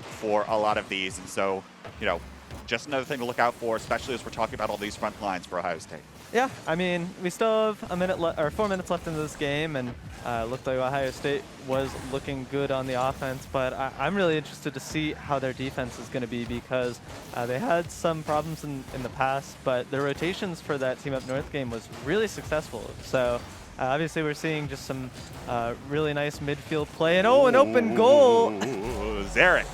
for a lot of these. And so, you know, just another thing to look out for, especially as we're talking about all these front lines for Ohio State. Yeah, I mean, we still have a minute or 4 minutes left into this game, and looked like Ohio State was looking good on the offense, but I'm really interested to see how their defense is going to be, because they had some problems in the past, but the rotations for that team up north game was really successful. So obviously we're seeing just some really nice midfield play, and an open goal. Zarek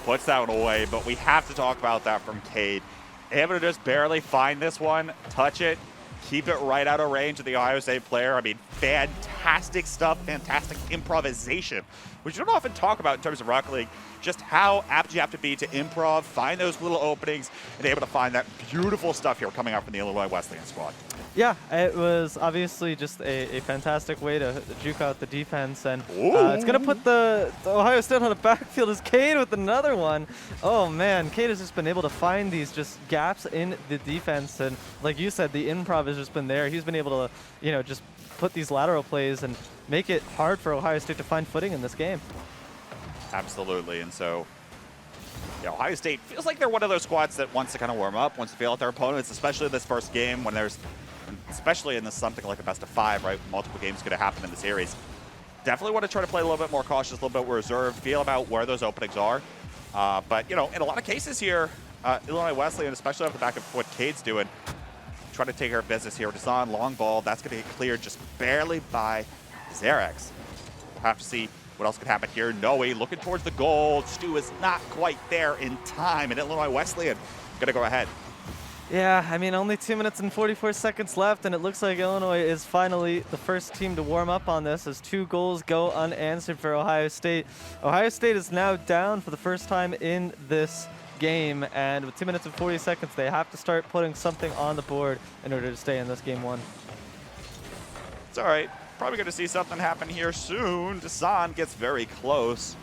puts that one away, but we have to talk about that from Cade. Able to just barely find this one, touch it, keep it right out of range of the Ohio State player. I mean, fantastic stuff, fantastic improvisation, which you don't often talk about in terms of Rocket League, just how apt you have to be to improv, find those little openings, and able to find that beautiful stuff here coming out from the Illinois Wesleyan squad. Yeah, it was obviously just a fantastic way to juke out the defense, and it's going to put the Ohio State on the backfield as Cade with another one. Oh man, Cade has just been able to find these just gaps in the defense, and like you said, the improv has just been there. He's been able to, you know, just put these lateral plays and make it hard for Ohio State to find footing in this game. Absolutely, and so Ohio State feels like they're one of those squads that wants to kind of warm up, wants to feel out their opponents, especially this first game when there's, especially in this something like a best of 5, right? Multiple games could have happened in the series. Definitely want to try to play a little bit more cautious, a little bit reserved, feel about where those openings are. But, you know, in a lot of cases here, Illinois Wesleyan, especially off the back of what Cade's doing, trying to take care of business here. Dasan, long ball, that's going to get cleared just barely by Zarex. We'll have to see what else could happen here. Noe looking towards the goal. Stu is not quite there in time, and Illinois Wesleyan going to go ahead. Yeah, I mean, only 2 minutes and 44 seconds left, and it looks like Illinois is finally the first team to warm up on this as 2 goals go unanswered for Ohio State. Ohio State is now down for the first time in this game, and with 2 minutes and 40 seconds, they have to start putting something on the board in order to stay in this game 1. It's all right. Probably going to see something happen here soon. Dasan gets very close.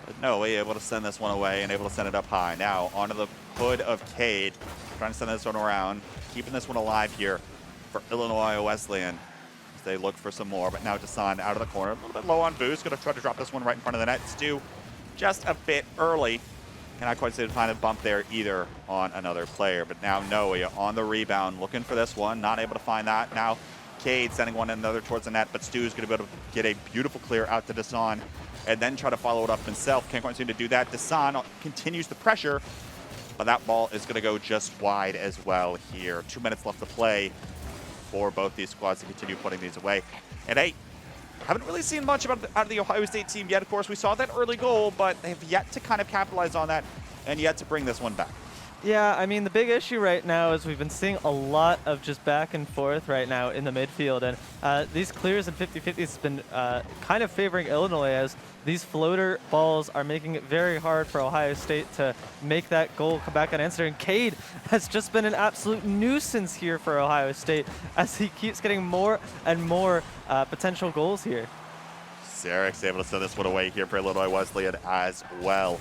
But Noe able to send this one away and able to send it up high. Now onto the hood of Cade. Trying to send this one around. Keeping this one alive here for Illinois Wesleyan as they look for some more. But now Dasan out of the corner. A little bit low on boost. Going to try to drop this one right in front of the net. Stu just a bit early. Cannot quite see the find a bump there either on another player. But now Noe on the rebound. Looking for this one. Not able to find that. Now Cade sending one another towards the net, but Stu's going to be able to get a beautiful clear out to Dasan and then try to follow it up himself. Can't quite seem to do that. Dasan continues the pressure, but that ball is going to go just wide as well here. 2 minutes left to play for both these squads to continue putting these away. And hey, haven't really seen much out of the Ohio State team yet. Of course, we saw that early goal, but they have yet to kind of capitalize on that and yet to bring this one back. Yeah, I mean, the big issue right now is we've been seeing a lot of just back and forth right now in the midfield, and these clears and 50-50s has been kind of favoring Illinois, as these floater balls are making it very hard for Ohio State to make that goal come back unanswered. And Cade has just been an absolute nuisance here for Ohio State as he keeps getting more and more potential goals here. Zarek's able to send this one away here for Illinois Wesleyan as well.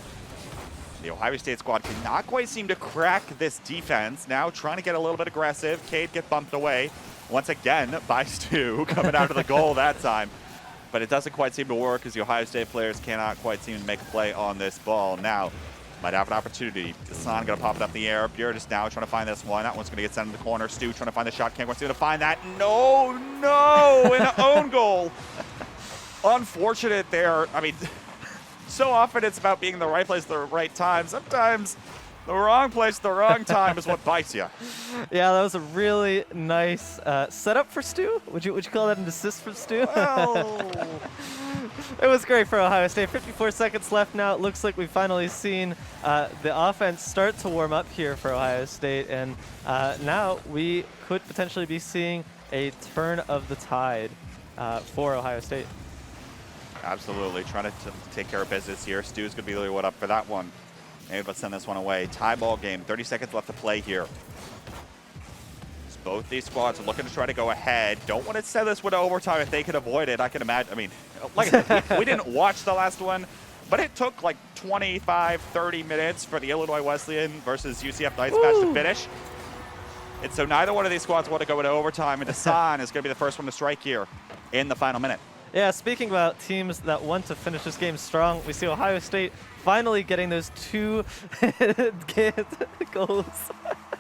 The Ohio State squad cannot quite seem to crack this defense. Now trying to get a little bit aggressive. Cade get bumped away once again by Stu, coming out of the goal that time. But it doesn't quite seem to work as the Ohio State players cannot quite seem to make a play on this ball. Now, might have an opportunity. Dasan going to pop it up in the air. Bure just now trying to find this one. That one's going to get sent in the corner. Stu trying to find the shot. Can't quite seem to find that. No, an own goal. Unfortunate there. I mean, so often it's about being in the right place at the right time. Sometimes the wrong place at the wrong time is what bites you. Yeah, that was a really nice setup for Stu. Would you call that an assist for Stu? Well, it was great for Ohio State. 54 seconds left now. It looks like we've finally seen the offense start to warm up here for Ohio State, and now we could potentially be seeing a turn of the tide. for Ohio State. Absolutely. Trying to take care of business here. Stu's going to be really what up for that one. Maybe let's send this one away. Tie ball game. 30 seconds left to play here. Both these squads are looking to try to go ahead. Don't want to send this one to overtime if they could avoid it. I can imagine. I mean, like I said, we didn't watch the last one, but it took like 25, 30 minutes for the Illinois Wesleyan versus UCF Knights match to finish. And so neither one of these squads want to go into overtime, and Dasan is going to be the first one to strike here in the final minute. Yeah, speaking about teams that want to finish this game strong, we see Ohio State finally getting those 2 goals.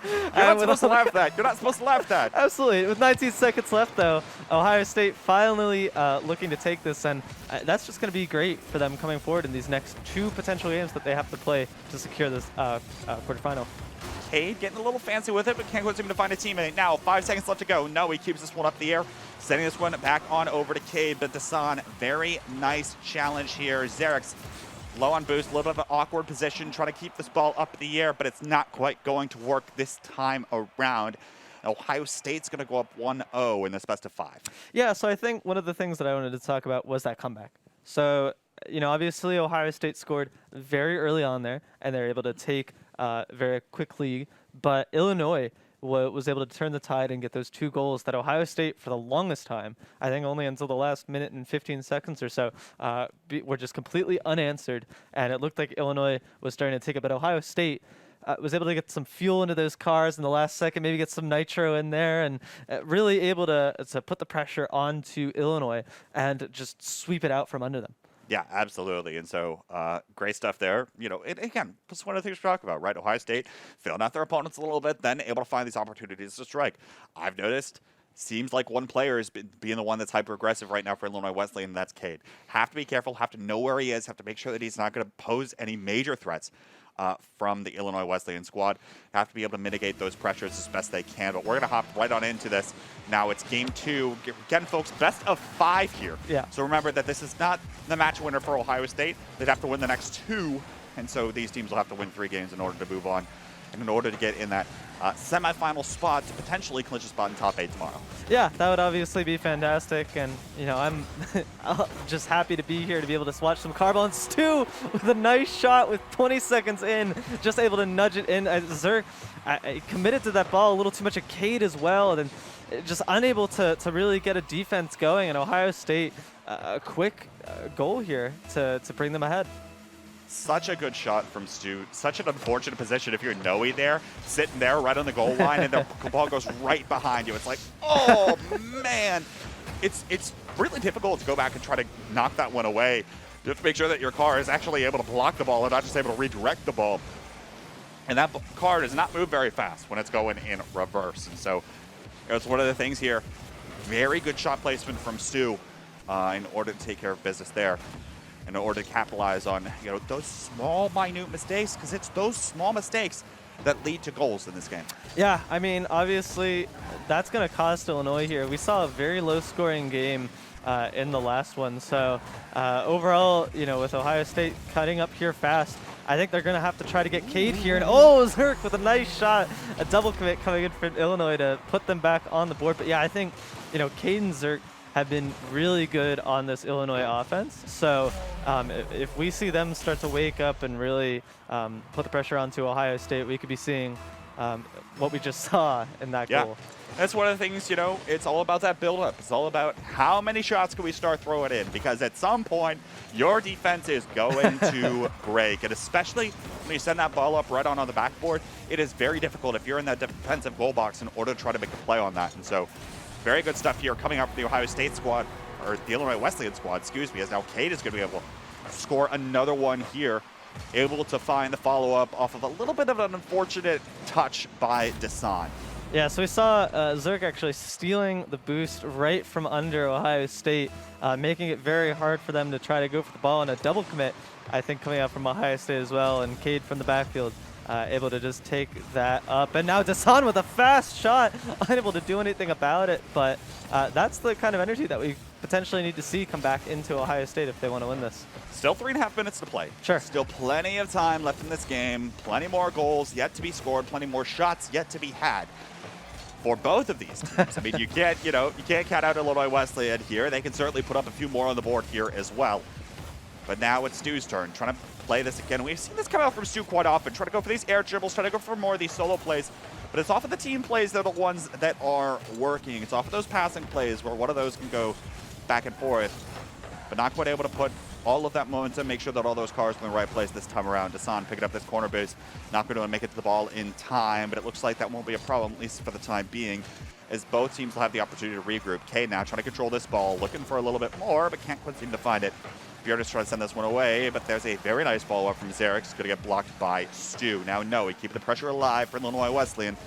You're not supposed to laugh that. You're not supposed to laugh that. Absolutely. With 19 seconds left, though, Ohio State finally looking to take this, and that's just going to be great for them coming forward in these next 2 potential games that they have to play to secure this quarterfinal. Cade getting a little fancy with it, but can't seem to find a teammate. Now, 5 seconds left to go. No, he keeps this one up the air, sending this one back on over to Cade, but Dasan, very nice challenge here. Xerix low on boost, a little bit of an awkward position, trying to keep this ball up in the air, but it's not quite going to work this time around. Ohio State's going to go up 1-0 in this best of 5. Yeah, so I think one of the things that I wanted to talk about was that comeback. So, you know, obviously Ohio State scored very early on there, and they're able to take very quickly, but Illinois was able to turn the tide and get those 2 goals that Ohio State, for the longest time, I think only until the last minute and 15 seconds or so, were just completely unanswered. And it looked like Illinois was starting to take it, but Ohio State was able to get some fuel into those cars in the last second, maybe get some nitro in there, and really able to put the pressure onto Illinois and just sweep it out from under them. Yeah, absolutely. And so great stuff there. You know, again, that's one of the things we're talking about, right? Ohio State filling out their opponents a little bit, then able to find these opportunities to strike. I've noticed, seems like one player is being the one that's hyper-aggressive right now for Illinois Wesleyan, and that's Cade. Have to be careful, have to know where he is, have to make sure that he's not going to pose any major threats from the Illinois Wesleyan squad. Have to be able to mitigate those pressures as best they can. But we're going to hop right on into this. Now it's game 2. Again, folks, best of 5 here. Yeah. So remember that this is not the match winner for Ohio State. They'd have to win the next 2. And so these teams will have to win 3 games in order to move on, and in order to get in that semifinal spot to potentially clinch a spot in top 8 tomorrow. Yeah, that would obviously be fantastic, and you know, I'm just happy to be here to be able to watch some Carball and Stu with a nice shot with 20 seconds in, just able to nudge it in. Zerk committed to that ball a little too much. At Cade as well, and then just unable to really get a defense going. And Ohio State a quick goal here to bring them ahead. Such a good shot from Stu. Such an unfortunate position if you're Noe there, sitting there right on the goal line, and the ball goes right behind you. It's like, oh, man. It's really difficult to go back and try to knock that one away. You have to make sure that your car is actually able to block the ball and not just able to redirect the ball. And that car does not move very fast when it's going in reverse. And so it's one of the things here. Very good shot placement from Stu in order to take care of business there, in order to capitalize on, you know, those small, minute mistakes, because it's those small mistakes that lead to goals in this game. Yeah, I mean, obviously, that's going to cost Illinois here. We saw a very low-scoring game in the last one. So overall, you know, with Ohio State cutting up here fast, I think they're going to have to try to get Cade here. And oh, Zerk with a nice shot, a double commit coming in from Illinois to put them back on the board. But yeah, I think, you know, Cade and Zerk have been really good on this Illinois offense. So if we see them start to wake up and really put the pressure onto Ohio State, we could be seeing what we just saw in that goal. That's one of the things, you know, it's all about that build-up. It's all about how many shots can we start throwing in, because at some point, your defense is going to break. And especially when you send that ball up right on the backboard, it is very difficult if you're in that defensive goal box in order to try to make a play on that. And so very good stuff here coming up from the Ohio State squad, or the Illinois Wesleyan squad, excuse me, as now Cade is going to be able to score another one here, able to find the follow-up off of a little bit of an unfortunate touch by Dasan. Yeah, so we saw Zerk actually stealing the boost right from under Ohio State, making it very hard for them to try to go for the ball, and a double commit, I think, coming out from Ohio State as well, and Cade from the backfield able to just take that up. And now Dasan with a fast shot, unable to do anything about it, but that's the kind of energy that we potentially need to see come back into Ohio State if they want to win this. Still 3.5 minutes to play. Sure. Still plenty of time left in this game, plenty more goals yet to be scored, plenty more shots yet to be had. for both of these teams. I mean, you can't count out Illinois Wesleyan here. They can certainly put up a few more on the board here as well. But now it's Stu's turn, trying to play this again. We've seen this come out from Stu quite often, trying to go for these air dribbles, trying to go for more of these solo plays. But it's off of the team plays that are the ones that are working. It's off of those passing plays where one of those can go back and forth, but not quite able to put all of that momentum, make sure that all those cars are in the right place this time around. Dasan picking up this corner base, not going to make it to the ball in time, but it looks like that won't be a problem, at least for the time being, as both teams will have the opportunity to regroup. Cade now trying to control this ball, looking for a little bit more, but can't quite seem to find it. Beardis trying to send this one away, but there's a very nice follow-up from Zarek. It's going to get blocked by Stu. Now Noe keeping the pressure alive for Illinois Wesleyan.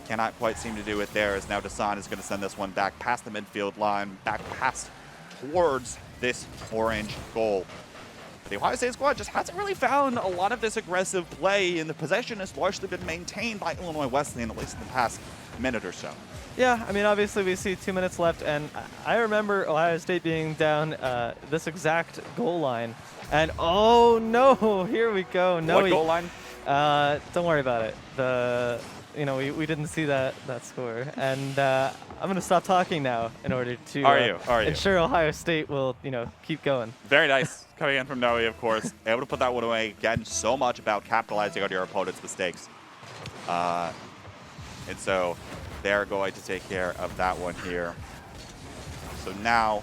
Cannot quite seem to do it there, as now Dasan is going to send this one back past the midfield line, back past towards this orange goal. The Ohio State squad just hasn't really found a lot of this aggressive play, and the possession has largely been maintained by Illinois Wesleyan, at least in the past minute or so. Yeah, I mean, obviously we see 2 minutes left, and I remember Ohio State being down this exact goal line, and oh no, here we go. No, what goal line? Don't worry about it. We didn't see that score, and I'm gonna stop talking now in order to ensure Ohio State will keep going. Very nice coming in from Noe, of course, able to put that one away again. So much about capitalizing on your opponent's mistakes, and so they're going to take care of that one here. So now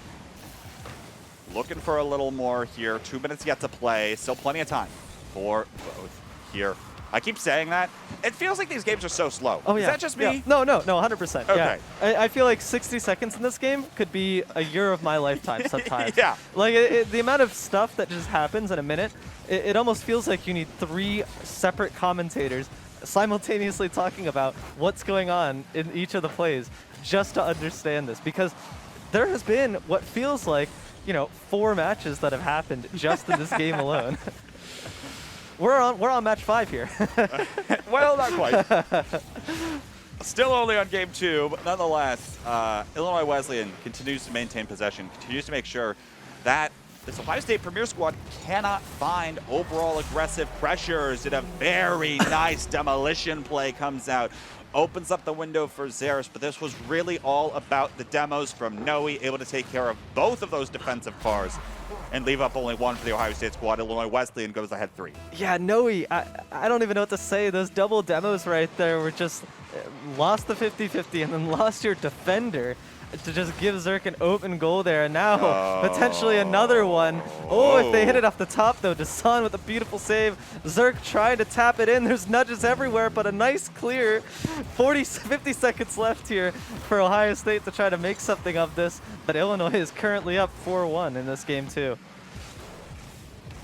looking for a little more here. 2 minutes yet to play. Still plenty of time for both here. I keep saying that. It feels like these games are so slow. Oh, yeah. Is that just me? Yeah. No, 100%. Okay. Yeah. I feel like 60 seconds in this game could be a year of my lifetime sometimes. Yeah. Like the amount of stuff that just happens in a minute, it almost feels like you need 3 separate commentators simultaneously talking about what's going on in each of the plays just to understand this, because there has been what feels like 4 matches that have happened just in this game alone. We're on match 5 here. Well, not quite. Still only on game 2, but nonetheless, Illinois Wesleyan continues to maintain possession, continues to make sure that this Ohio State Premier squad cannot find overall aggressive pressures. And a very nice demolition play comes out. Opens up the window for Zeres, but this was really all about the demos from Noe, able to take care of both of those defensive cars and leave up only one for the Ohio State squad. Illinois Wesleyan goes ahead 3. Yeah, Noe, I don't even know what to say. Those double demos right there were just lost the 50-50 and then lost your defender to just give Zerk an open goal there. And now potentially another one. Oh, if they hit it off the top though, Dasan with a beautiful save. Zerk trying to tap it in. There's nudges everywhere, but a nice clear. 50 seconds left here for Ohio State to try to make something of this. But Illinois is currently up 4-1 in this game too.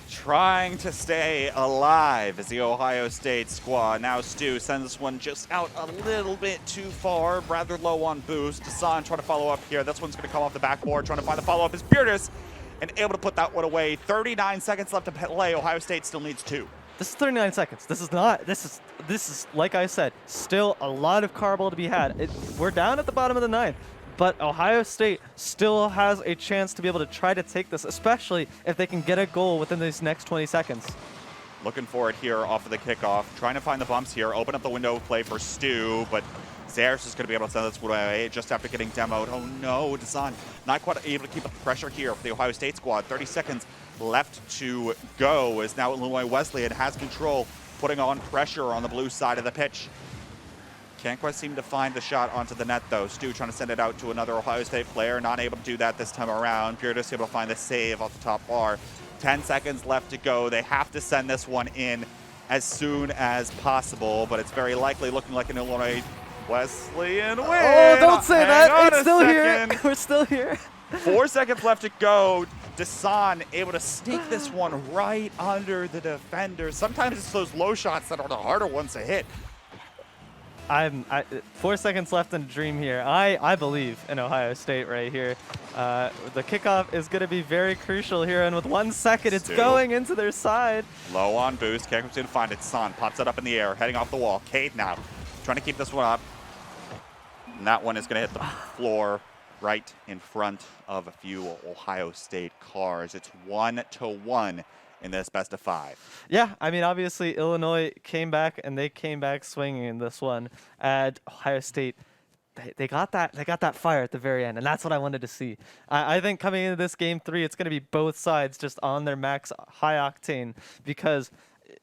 Trying to stay alive as the Ohio State squad. Now Stu sends this one just out a little bit too far, rather low on boost. Dasan trying to follow up here. This one's going to come off the backboard, trying to find the follow-up is Beardis, and able to put that one away. 39 seconds left to play. Ohio State still needs 2. This is 39 seconds. This is like I said, still a lot of Carball to be had. We're down at the bottom of the 9th. But Ohio State still has a chance to be able to try to take this, especially if they can get a goal within these next 20 seconds. Looking for it here off of the kickoff. Trying to find the bumps here. Open up the window play for Stu, but Zeres is going to be able to send this away just after getting demoed. Oh no, Dasan not quite able to keep up the pressure here for the Ohio State squad. 30 seconds left to go as now Illinois Wesleyan has control, putting on pressure on the blue side of the pitch. Can't quite seem to find the shot onto the net, though. Stu trying to send it out to another Ohio State player. Not able to do that this time around. Beardis able to find the save off the top bar. 10 seconds left to go. They have to send this one in as soon as possible, but it's very likely looking like an Illinois Wesleyan win. Oh, don't say that. It's still here. We're still here. 4 seconds left to go. Dasan able to sneak this one right under the defender. Sometimes it's those low shots that are the harder ones to hit. 4 seconds left in a dream here. I believe in Ohio State right here. The kickoff is going to be very crucial here, and with 1 second, it's going into their side. Low on boost. Can't continue to find it. Son pops it up in the air, heading off the wall. Cade now trying to keep this one up. And that one is going to hit the floor right in front of a few Ohio State cars. It's 1-1 in this best of 5. Yeah, I mean, obviously Illinois came back and they came back swinging in this one. And Ohio State, they got that fire at the very end, and that's what I wanted to see. I think coming into this game 3, it's going to be both sides just on their max high octane, because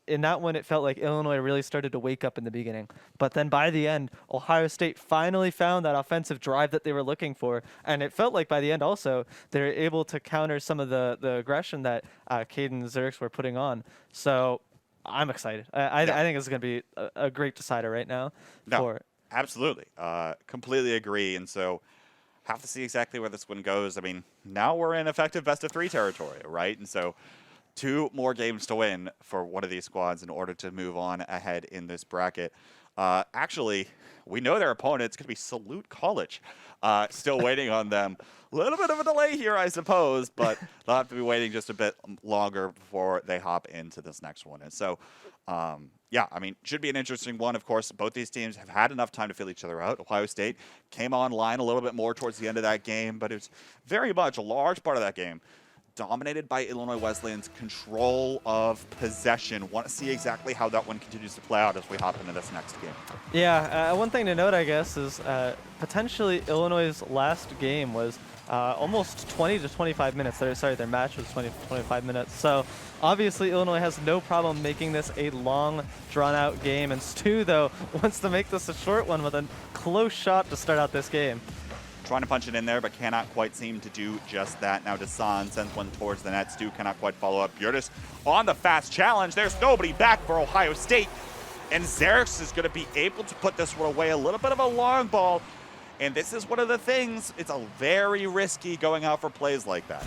in that one it felt like Illinois really started to wake up in the beginning. But then by the end, Ohio State finally found that offensive drive that they were looking for, and it felt like by the end also they were able to counter some of the aggression that Cade and Xerx were putting on. So I'm excited. I think it's going to be a great decider right now. Absolutely. Completely agree. And so have to see exactly where this one goes. I mean, now we're in effective best of 3 territory, right? And so 2 more games to win for one of these squads in order to move on ahead in this bracket. Actually, we know their opponent. It's going to be Salute College. Still waiting on them. A little bit of a delay here, I suppose, but they'll have to be waiting just a bit longer before they hop into this next one. And so, yeah, I mean, should be an interesting one. Of course, both these teams have had enough time to feel each other out. Ohio State came online a little bit more towards the end of that game, but it was very much a large part of that game dominated by Illinois Wesleyan's control of possession. Want to see exactly how that one continues to play out as we hop into this next game. Yeah, one thing to note, I guess, is potentially Illinois' last game was almost 20 to 25 minutes. Their match was 20 to 25 minutes. So obviously Illinois has no problem making this a long, drawn-out game. And Stu, though, wants to make this a short one with a close shot to start out this game. Trying to punch it in there, but cannot quite seem to do just that. Now Dasan sends one towards the net. Stu cannot quite follow up. Bjortis on the fast challenge. There's nobody back for Ohio State. And Xerx is going to be able to put this one away. A little bit of a long ball. And this is one of the things. It's a very risky going out for plays like that.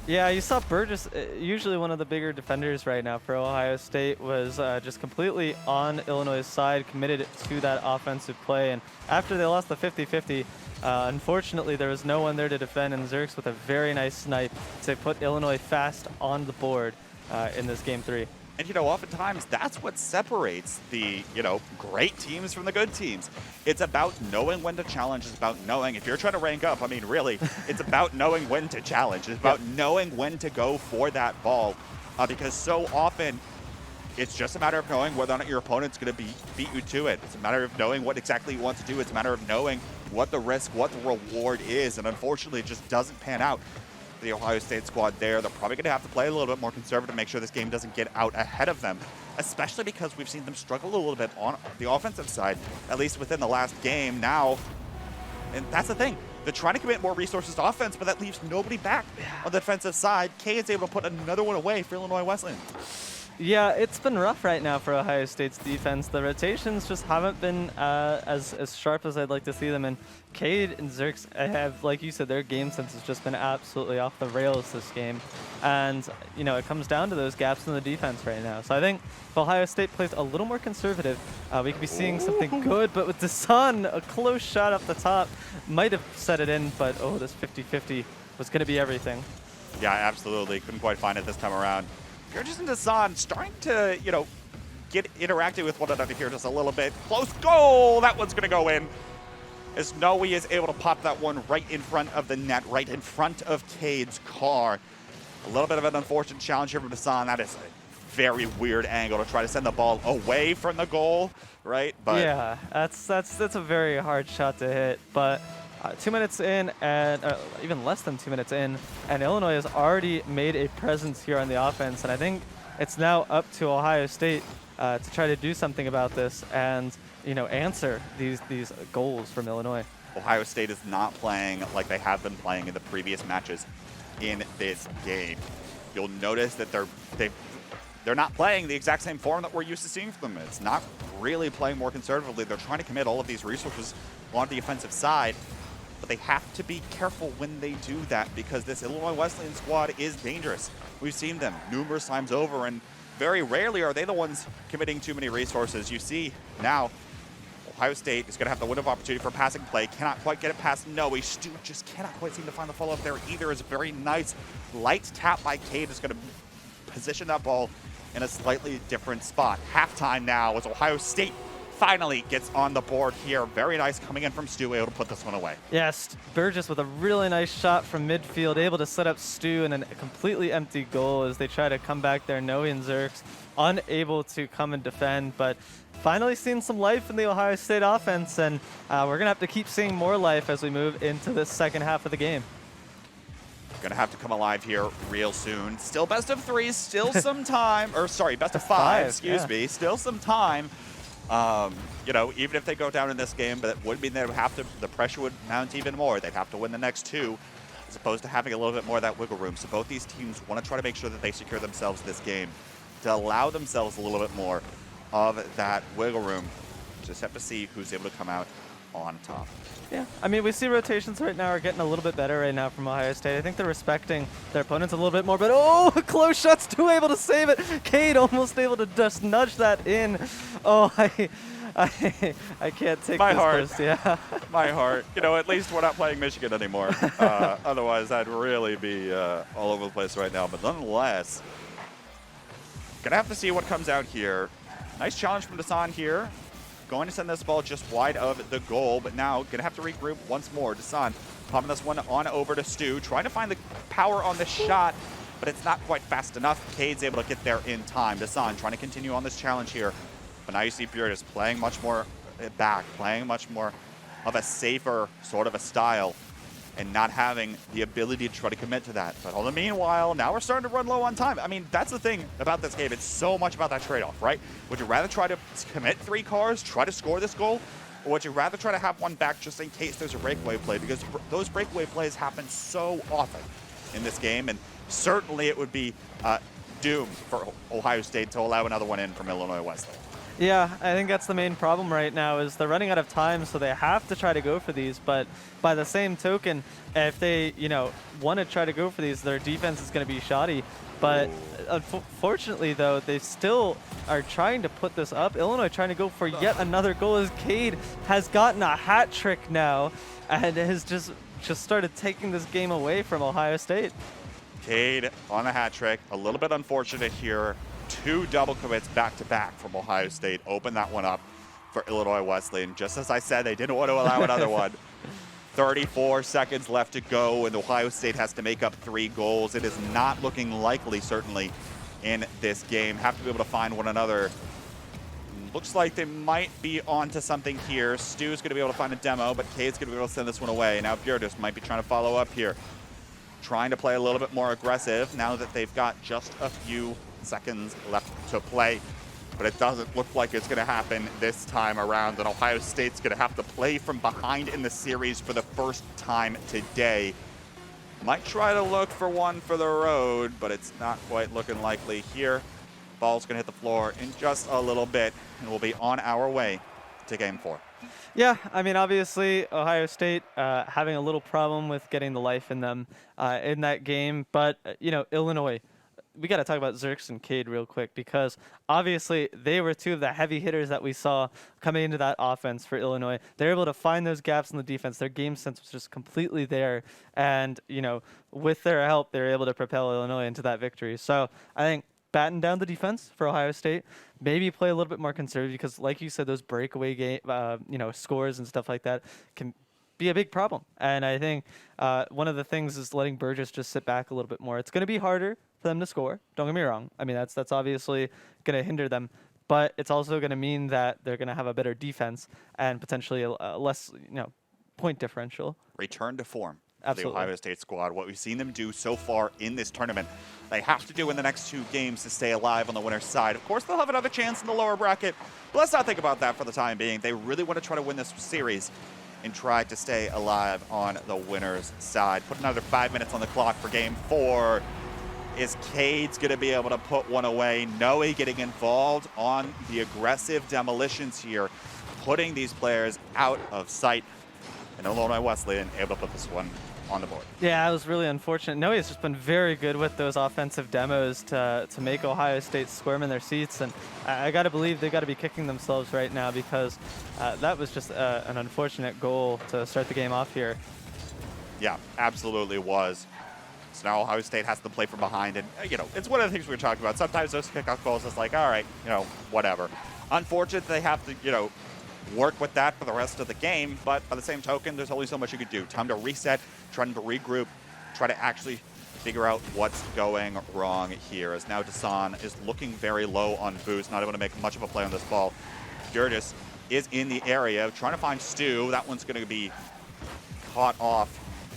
Yeah, you saw Burgess, usually one of the bigger defenders right now for Ohio State, was just completely on Illinois' side, committed to that offensive play. And after they lost the 50-50, unfortunately, there was no one there to defend, and Xerx with a very nice snipe to put Illinois fast on the board in this game 3. And, oftentimes that's what separates the, great teams from the good teams. It's about knowing when to challenge. It's about knowing if you're trying to rank up, I mean, really, it's about knowing when to challenge. It's about knowing when to go for that ball because so often it's just a matter of knowing whether or not your opponent's going to beat you to it. It's a matter of knowing what exactly you want to do. It's a matter of knowing what the risk, what the reward is. And unfortunately, it just doesn't pan out. The Ohio State squad there, they're probably going to have to play a little bit more conservative to make sure this game doesn't get out ahead of them, especially because we've seen them struggle a little bit on the offensive side, at least within the last game now. And that's the thing. They're trying to commit more resources to offense, but that leaves nobody back on the defensive side. Kay is able to put another one away for Illinois Wesleyan. Yeah, it's been rough right now for Ohio State's defense. The rotations just haven't been as sharp as I'd like to see them. And Cade and Xerx have, like you said, their game sense has just been absolutely off the rails this game. And, it comes down to those gaps in the defense right now. So I think if Ohio State plays a little more conservative, we could be seeing something good. But with Dasan, a close shot up the top, might have set it in, but, this 50-50 was going to be everything. Yeah, absolutely. Couldn't quite find it this time around. Burgess and Dasan starting to, get interactive with one another here just a little bit. Close goal! That one's going to go in. As Noe is able to pop that one right in front of the net, right in front of Cade's car. A little bit of an unfortunate challenge here from Dasan. That is a very weird angle to try to send the ball away from the goal, right? But yeah, that's a very hard shot to hit, but 2 minutes in, and even less than 2 minutes in, and Illinois has already made a presence here on the offense, and I think it's now up to Ohio State to try to do something about this and answer these goals from Illinois. Ohio State is not playing like they have been playing in the previous matches in this game. You'll notice that they're not playing the exact same form that we're used to seeing from them. It's not really playing more conservatively. They're trying to commit all of these resources on the offensive side. But they have to be careful when they do that because this Illinois Wesleyan squad is dangerous. We've seen them numerous times over, and very rarely are they the ones committing too many resources. You see now, Ohio State is going to have the window of opportunity for passing play. Cannot quite get it past Noe. Stu just cannot quite seem to find the follow-up there either. It's a very nice light tap by Cade. Is going to position that ball in a slightly different spot. Halftime now as Ohio State finally gets on the board here. Very nice coming in from Stu, able to put this one away. Yes, Burgess with a really nice shot from midfield, able to set up Stu in a completely empty goal as they try to come back there. Noe and Zerks unable to come and defend, but finally seeing some life in the Ohio State offense, and we're going to have to keep seeing more life as we move into the second half of the game. Going to have to come alive here real soon. Still best of 3, still some time. Or sorry, best of 5, excuse me. Still some time. You know, even if they go down in this game, but it would mean they would have to, the pressure would mount even more. They'd have to win the next 2 as opposed to having a little bit more of that wiggle room. So both these teams want to try to make sure that they secure themselves this game to allow themselves a little bit more of that wiggle room. Just have to see who's able to come out on top. Yeah, I mean, we see rotations right now are getting a little bit better right now from Ohio State. I think they're respecting their opponents a little bit more, but oh, close shots, too able to save it. Cade almost able to just nudge that in. Oh, I can't take my this heart. First, yeah. My heart. You know, at least we're not playing Michigan anymore. Otherwise, I'd really be all over the place right now. But nonetheless, gonna have to see what comes out here. Nice challenge from Dasan here. Going to send this ball just wide of the goal, but now going to have to regroup once more. Dasan popping this one on over to Stu, trying to find the power on the shot, but it's not quite fast enough. Cade's able to get there in time. Dasan trying to continue on this challenge here. But now you see Furious playing much more back, playing much more of a safer sort of a style, and not having the ability to try to commit to that. But all the meanwhile, now we're starting to run low on time. I mean, that's the thing about this game. It's so much about that trade-off, right? Would you rather try to commit 3 cars, try to score this goal, or would you rather try to have one back just in case there's a breakaway play? Because those breakaway plays happen so often in this game, and certainly it would be doomed for Ohio State to allow another one in from Illinois Wesleyan. Yeah, I think that's the main problem right now is they're running out of time, so they have to try to go for these. But by the same token, if they, want to try to go for these, their defense is going to be shoddy. But unfortunately, though, they still are trying to put this up. Illinois trying to go for yet another goal as Cade has gotten a hat trick now and has just started taking this game away from Ohio State. Cade on a hat trick. A little bit unfortunate here. 2 double commits back-to-back from Ohio State. Open that one up for Illinois Wesleyan. Just as I said, they didn't want to allow another one. 34 seconds left to go, and Ohio State has to make up 3 goals. It is not looking likely, certainly, in this game. Have to be able to find one another. Looks like they might be onto something here. Stu's going to be able to find a demo, but Cade's going to be able to send this one away. Now Björdes might be trying to follow up here. Trying to play a little bit more aggressive now that they've got just a few seconds left to play, but it doesn't look like it's going to happen this time around, and Ohio State's going to have to play from behind in the series for the first time today. Might try to look for one for the road, but it's not quite looking likely here. Ball's going to hit the floor in just a little bit, and we'll be on our way to Game 4. Yeah, I mean, obviously, Ohio State having a little problem with getting the life in them in that game, but, Illinois, we got to talk about Zerks and Cade real quick because obviously they were 2 of the heavy hitters that we saw coming into that offense for Illinois. They're able to find those gaps in the defense. Their game sense was just completely there. And, with their help, they were able to propel Illinois into that victory. So I think batten down the defense for Ohio State, maybe play a little bit more conservative because, like you said, those breakaway game, scores and stuff like that can be a big problem. And I think one of the things is letting Burgess just sit back a little bit more. It's going to be harder for them to score. Don't get me wrong. I mean, that's obviously going to hinder them, but it's also going to mean that they're going to have a better defense and potentially a less, point differential. Return to form. Absolutely. The Ohio State squad. What we've seen them do so far in this tournament, they have to do in the next 2 games to stay alive on the winner's side. Of course, they'll have another chance in the lower bracket, but let's not think about that for the time being. They really want to try to win this series and try to stay alive on the winner's side. Put another 5 minutes on the clock for Game 4. Is Cade's going to be able to put one away? Noe getting involved on the aggressive demolitions here, putting these players out of sight. And Illinois Wesleyan able to put this one on the board. Yeah, it was really unfortunate. Noe has just been very good with those offensive demos to make Ohio State squirm in their seats. And I got to believe they got to be kicking themselves right now because that was just an unfortunate goal to start the game off here. Yeah, absolutely was. So now Ohio State has to play from behind. And, it's one of the things we were talking about. Sometimes those kickoff goals is like, all right, whatever. Unfortunate they have to, work with that for the rest of the game. But by the same token, there's only so much you could do. Time to reset, trying to regroup, try to actually figure out what's going wrong here. As now Dasan is looking very low on boost, not able to make much of a play on this ball. Burgess is in the area, trying to find Stu. That one's going to be caught off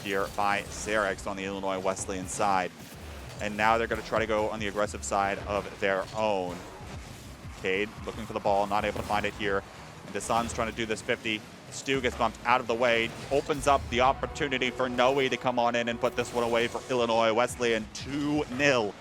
here by Xerix on the Illinois Wesleyan side. And now they're going to try to go on the aggressive side of their own. Cade looking for the ball, not able to find it here. And Dasan's trying to do this 50. Stu gets bumped out of the way, opens up the opportunity for Noe to come on in and put this one away for Illinois Wesleyan. 2-0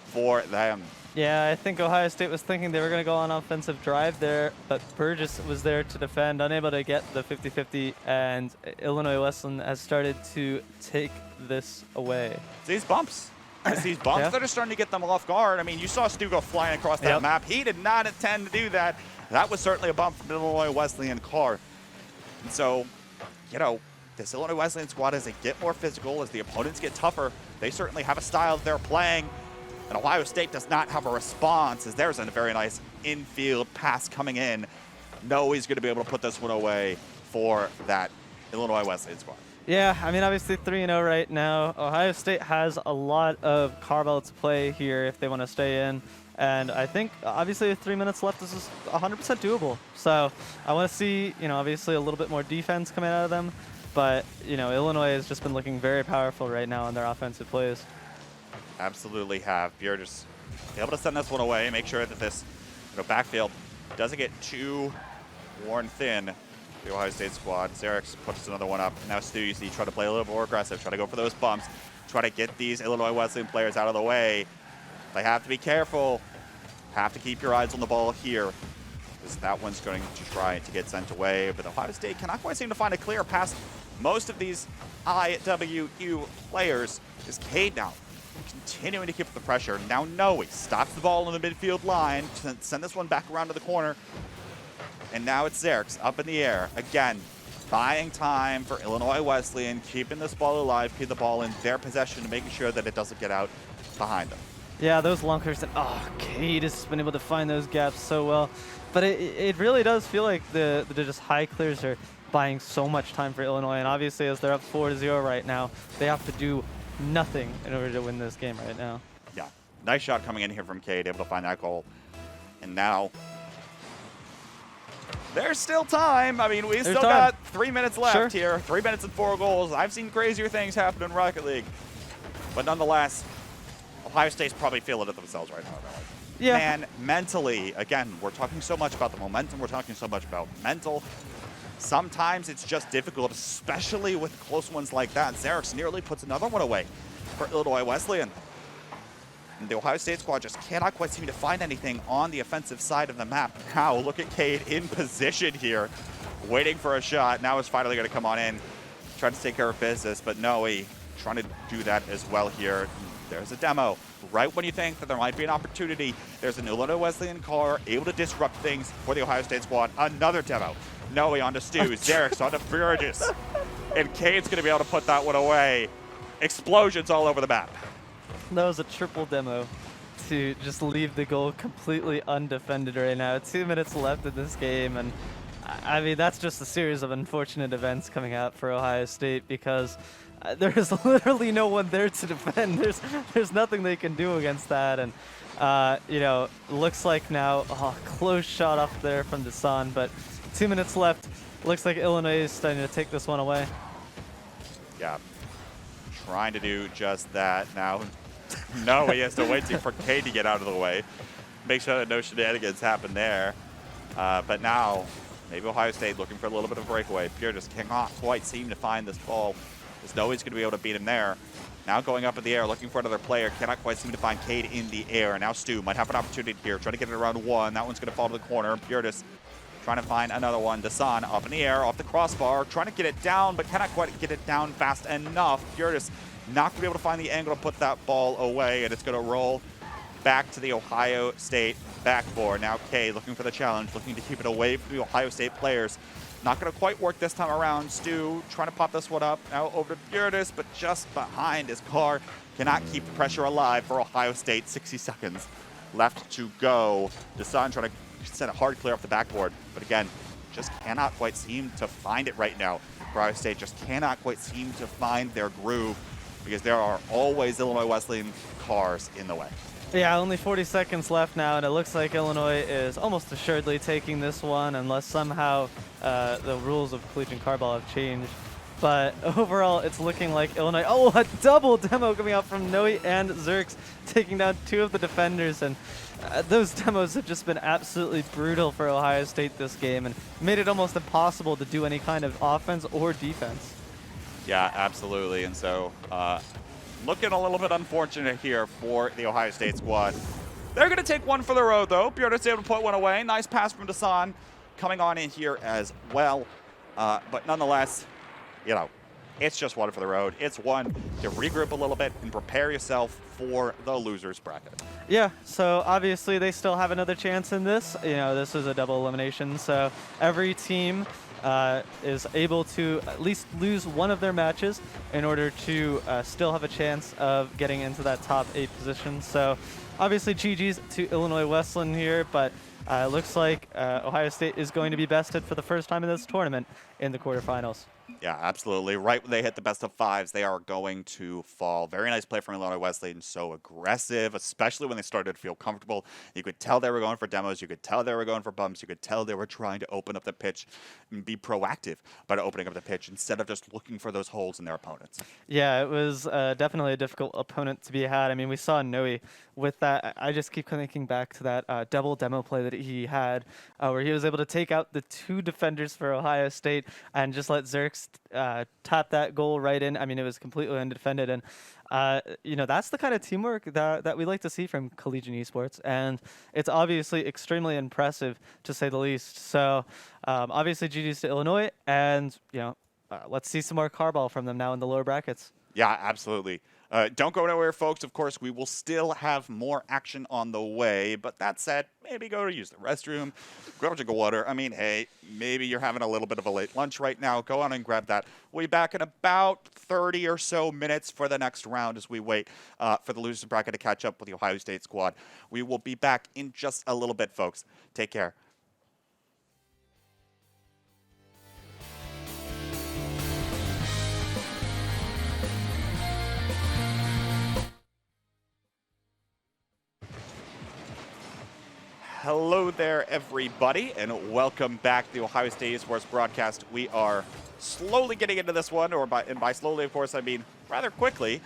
for them. Yeah, I think Ohio State was thinking they were going to go on offensive drive there, but Burgess was there to defend, unable to get the 50-50, and Illinois Wesleyan has started to take this away. These bumps. It's these bumps Yeah. that are starting to get them off guard. I mean, you saw Stu go flying across that map. He did not intend to do that. That was certainly a bump from the Illinois Wesleyan car. And so, this Illinois Wesleyan squad, as they get more physical, as the opponents get tougher, they certainly have a style that they're playing. And Ohio State does not have a response, as there's a very nice infield pass coming in. Noe's going to be able to put this one away for that Illinois Wesleyan squad. Yeah, I mean, obviously 3-0 right now. Ohio State has a lot of Carball to play here if they want to stay in. And I think, obviously, with 3 minutes left, this is 100% doable. So I want to see, obviously a little bit more defense coming out of them. But, Illinois has just been looking very powerful right now in their offensive plays. Absolutely have. Burgess able to send this one away, make sure that this backfield doesn't get too worn thin. The Ohio State squad. Xerix puts another one up. Now Stu, you see, try to play a little more aggressive, try to go for those bumps, try to get these Illinois Wesleyan players out of the way. They have to be careful. Have to keep your eyes on the ball here, because that one's going to try to get sent away. But Ohio State cannot quite seem to find a clear past most of these IWU players. Is Cade now continuing to keep up the pressure. Now Noe stops the ball on the midfield line, send this one back around to the corner. And now it's Xerix up in the air. Again, buying time for Illinois Wesleyan, keeping this ball alive, keep the ball in their possession, and making sure that it doesn't get out behind them. Yeah, those lunkers, Cade has been able to find those gaps so well. But it really does feel like the just high clears are buying so much time for Illinois. And obviously, as they're up 4-0 right now, they have to do nothing in order to win this game right now. Yeah, nice shot coming in here from Cade, able to find that goal. And now there's still time. I mean, we still got 3 minutes left here. 3 minutes and 4 goals. I've seen crazier things happen in Rocket League. But nonetheless, Ohio State's probably feeling it themselves right now. Yeah. Man, mentally, again, we're talking so much about the momentum. We're talking so much about mental. Sometimes it's just difficult, especially with close ones like that. Xerix nearly puts another one away for Illinois Wesleyan. And the Ohio State squad just cannot quite seem to find anything on the offensive side of the map. Now, look at Cade in position here, waiting for a shot. Now it's finally going to come on in, trying to take care of business, but Noe trying to do that as well here. There's a demo. Right when you think that there might be an opportunity, there's an Illinois Wesleyan car able to disrupt things for the Ohio State squad. Another demo. Noe onto Stu, Xerix onto Burgess. And Cade's going to be able to put that one away. Explosions all over the map. That was a triple demo to just leave the goal completely undefended right now. 2 minutes left in this game, and I mean, that's just a series of unfortunate events coming out for Ohio State, because there is literally no one there to defend. There's nothing they can do against that, and looks like now close shot off there from Dasan, but 2 minutes left. Looks like Illinois is starting to take this one away. Yeah, trying to do just that now. No, he has to wait for Cade to get out of the way. Make sure that no shenanigans happen there. But now, maybe Ohio State looking for a little bit of a breakaway. Pierre just cannot quite seem to find this ball. There's no one's going to be able to beat him there. Now going up in the air, looking for another player. Cannot quite seem to find Cade in the air. Now Stu might have an opportunity here. Trying to get it around one. That one's going to fall to the corner. Purtis trying to find another one. Dasan up in the air, off the crossbar. Trying to get it down, but cannot quite get it down fast enough. Purtis not going to be able to find the angle to put that ball away, and it's going to roll back to the Ohio State backboard. Now Cade looking for the challenge, looking to keep it away from the Ohio State players. Not going to quite work this time around. Stu trying to pop this one up. Now over to Bjornis, but just behind his car. Cannot keep the pressure alive for Ohio State. 60 seconds left to go. Dasan trying to send a hard clear off the backboard. But again, just cannot quite seem to find it right now. Ohio State just cannot quite seem to find their groove because there are always Illinois Wesleyan cars in the way. Yeah, only 40 seconds left now, and it looks like Illinois is almost assuredly taking this one unless somehow the rules of Collegiate Carball have changed. But overall, it's looking like Illinois. Oh, a double demo coming out from Noe and Zerx, taking down 2 of the defenders. And those demos have just been absolutely brutal for Ohio State this game and made it almost impossible to do any kind of offense or defense. Yeah, absolutely. And so looking a little bit unfortunate here for the Ohio State squad. They're going to take one for the road, though. Bjornis able to put one away. Nice pass from Dasan coming on in here as well. But nonetheless, you know, it's just one for the road. It's one to regroup a little bit and prepare yourself for the loser's bracket. Yeah, so obviously they still have another chance in this. You know, this is a double elimination, so every team is able to at least lose one of their matches in order to still have a chance of getting into that top 8 position. So obviously GG's to Illinois Wesleyan here, but it looks like Ohio State is going to be bested for the first time in this tournament in the quarterfinals. Yeah, absolutely. Right when they hit the best of 5s, they are going to fall. Very nice play from Illinois Wesleyan. So aggressive, especially when they started to feel comfortable. You could tell they were going for demos. You could tell they were going for bumps. You could tell they were trying to open up the pitch and be proactive about opening up the pitch instead of just looking for those holes in their opponents. Yeah, it was definitely a difficult opponent to be had. I mean, we saw Noe with that. I just keep thinking back to that double demo play that he had where he was able to take out the 2 defenders for Ohio State and just let Zerx tap that goal right in. I mean, it was completely undefended. And, you know, that's the kind of teamwork that we like to see from Collegiate Esports. And it's obviously extremely impressive, to say the least. So, obviously, GG's to Illinois. And, you know, let's see some more Carball from them now in the lower brackets. Yeah, absolutely. Don't go nowhere, folks. Of course, we will still have more action on the way. But that said, maybe go to use the restroom, grab a drink of water. I mean, hey, maybe you're having a little bit of a late lunch right now. Go on and grab that. We'll be back in about 30 or so minutes for the next round as we wait for the losers bracket to catch up with the Ohio State squad. We will be back in just a little bit, folks. Take care. Hello there, everybody, and welcome back to the Ohio State Esports broadcast. We are slowly getting into this one, and by slowly, of course, I mean rather quickly,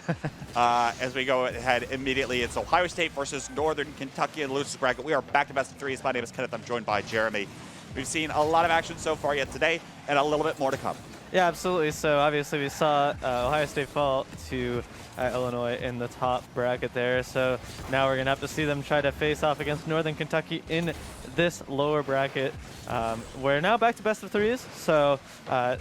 as we go ahead immediately. It's Ohio State versus Northern Kentucky in the losers bracket. We are back to best of 3s. My name is Kenneth. I'm joined by Jeremy. We've seen a lot of action so far yet today, and a little bit more to come. Yeah, absolutely. So obviously we saw Ohio State fall to Illinois in the top bracket there. So now we're going to have to see them try to face off against Northern Kentucky in this lower bracket. We're now back to best of 3s. So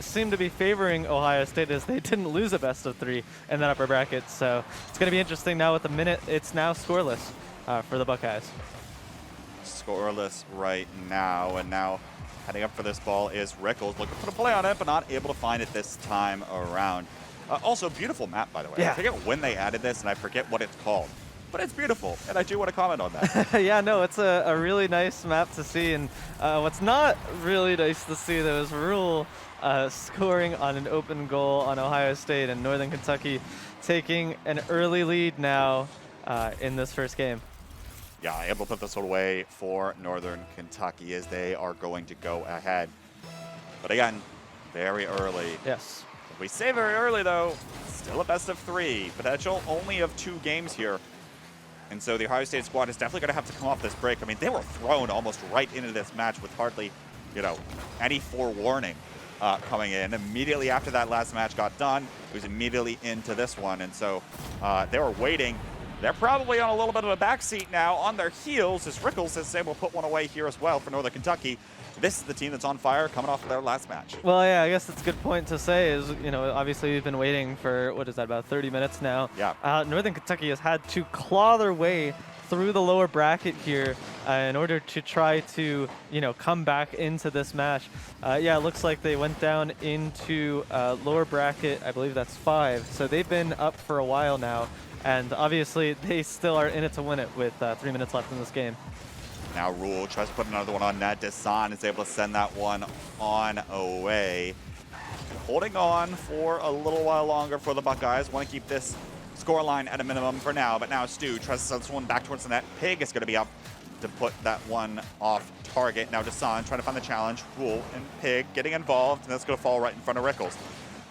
seem to be favoring Ohio State as they didn't lose a best of 3 in that upper bracket. So it's going to be interesting now with the minute. It's now scoreless for the Buckeyes. Scoreless right now, and now heading up for this ball is Rickles, looking for the play on it, but not able to find it this time around. Also, beautiful map, by the way. Yeah. I forget when they added this, and I forget what it's called. But it's beautiful, and I do want to comment on that. Yeah, no, it's a really nice map to see. And what's not really nice to see, though, is Rule scoring on an open goal on Ohio State, and Northern Kentucky taking an early lead now in this first game. Yeah, able to put this one away for Northern Kentucky as they are going to go ahead. But again, very early. Yes. If we say very early, though, still a best of 3. Potential only of 2 games here. And so the Ohio State squad is definitely going to have to come off this break. I mean, they were thrown almost right into this match with hardly, you know, any forewarning coming in. Immediately after that last match got done, it was immediately into this one. And so they were waiting. They're probably on a little bit of a backseat now on their heels as Rickles is able to put one away here as well for Northern Kentucky. This is the team that's on fire coming off of their last match. Well, yeah, I guess that's a good point to say is, you know, obviously we've been waiting for, what is that, about 30 minutes now. Yeah. Northern Kentucky has had to claw their way through the lower bracket here in order to try to, come back into this match. Yeah, it looks like they went down into lower bracket. I believe that's 5. So they've been up for a while now. And obviously, they still are in it to win it with 3 minutes left in this game. Now Rule tries to put another one on net. Desan is able to send that one on away. Holding on for a little while longer for the Buckeyes. Want to keep this scoreline at a minimum for now, but now Stu tries to send this one back towards the net. Pig is going to be up to put that one off target. Now Desan trying to find the challenge. Rule and Pig getting involved, and that's going to fall right in front of Rickles.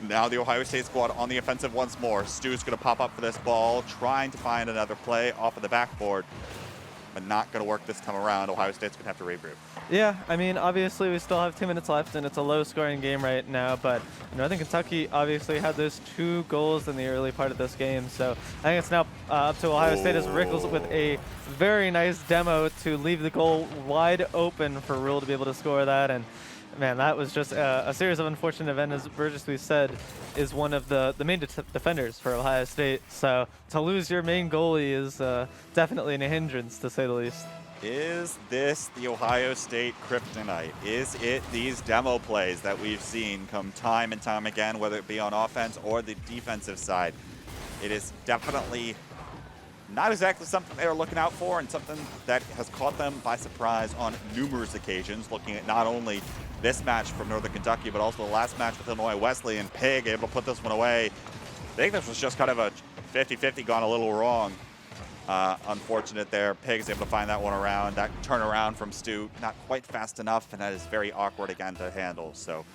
Now the Ohio State squad on the offensive once more. Stu's going to pop up for this ball, trying to find another play off of the backboard, but not going to work this time around. Ohio State's going to have to regroup. Yeah, I mean, obviously we still have 2 minutes left, and it's a low-scoring game right now, but Northern Kentucky obviously had those 2 goals in the early part of this game, so I think it's now up to Ohio State as Rickles with a very nice demo to leave the goal wide open for Rule to be able to score that, and man, that was just a series of unfortunate events. As Burgess, we said, is one of the main defenders for Ohio State. So to lose your main goalie is definitely a hindrance, to say the least. Is this the Ohio State kryptonite? Is it these demo plays that we've seen come time and time again, whether it be on offense or the defensive side? It is definitely not exactly something they were looking out for, and something that has caught them by surprise on numerous occasions, looking at not only this match from Northern Kentucky, but also the last match with Illinois Wesleyan. Pig able to put this one away. I think this was just kind of a 50-50 gone a little wrong. Unfortunate there. Pig is able to find that one around. That turnaround from Stu, not quite fast enough, and that is very awkward again to handle. So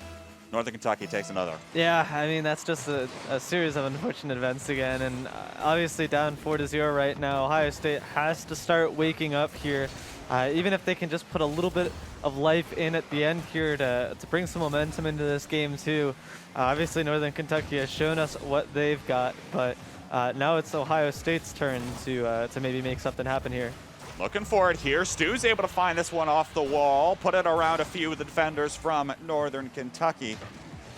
Northern Kentucky takes another. Yeah, I mean, that's just a series of unfortunate events again, and obviously down 4-0 right now. Ohio State has to start waking up here, even if they can just put a little bit of life in at the end here to bring some momentum into this game too. Obviously, Northern Kentucky has shown us what they've got, but now it's Ohio State's turn to maybe make something happen here. Looking for it here. Stu's able to find this one off the wall, put it around a few of the defenders from Northern Kentucky.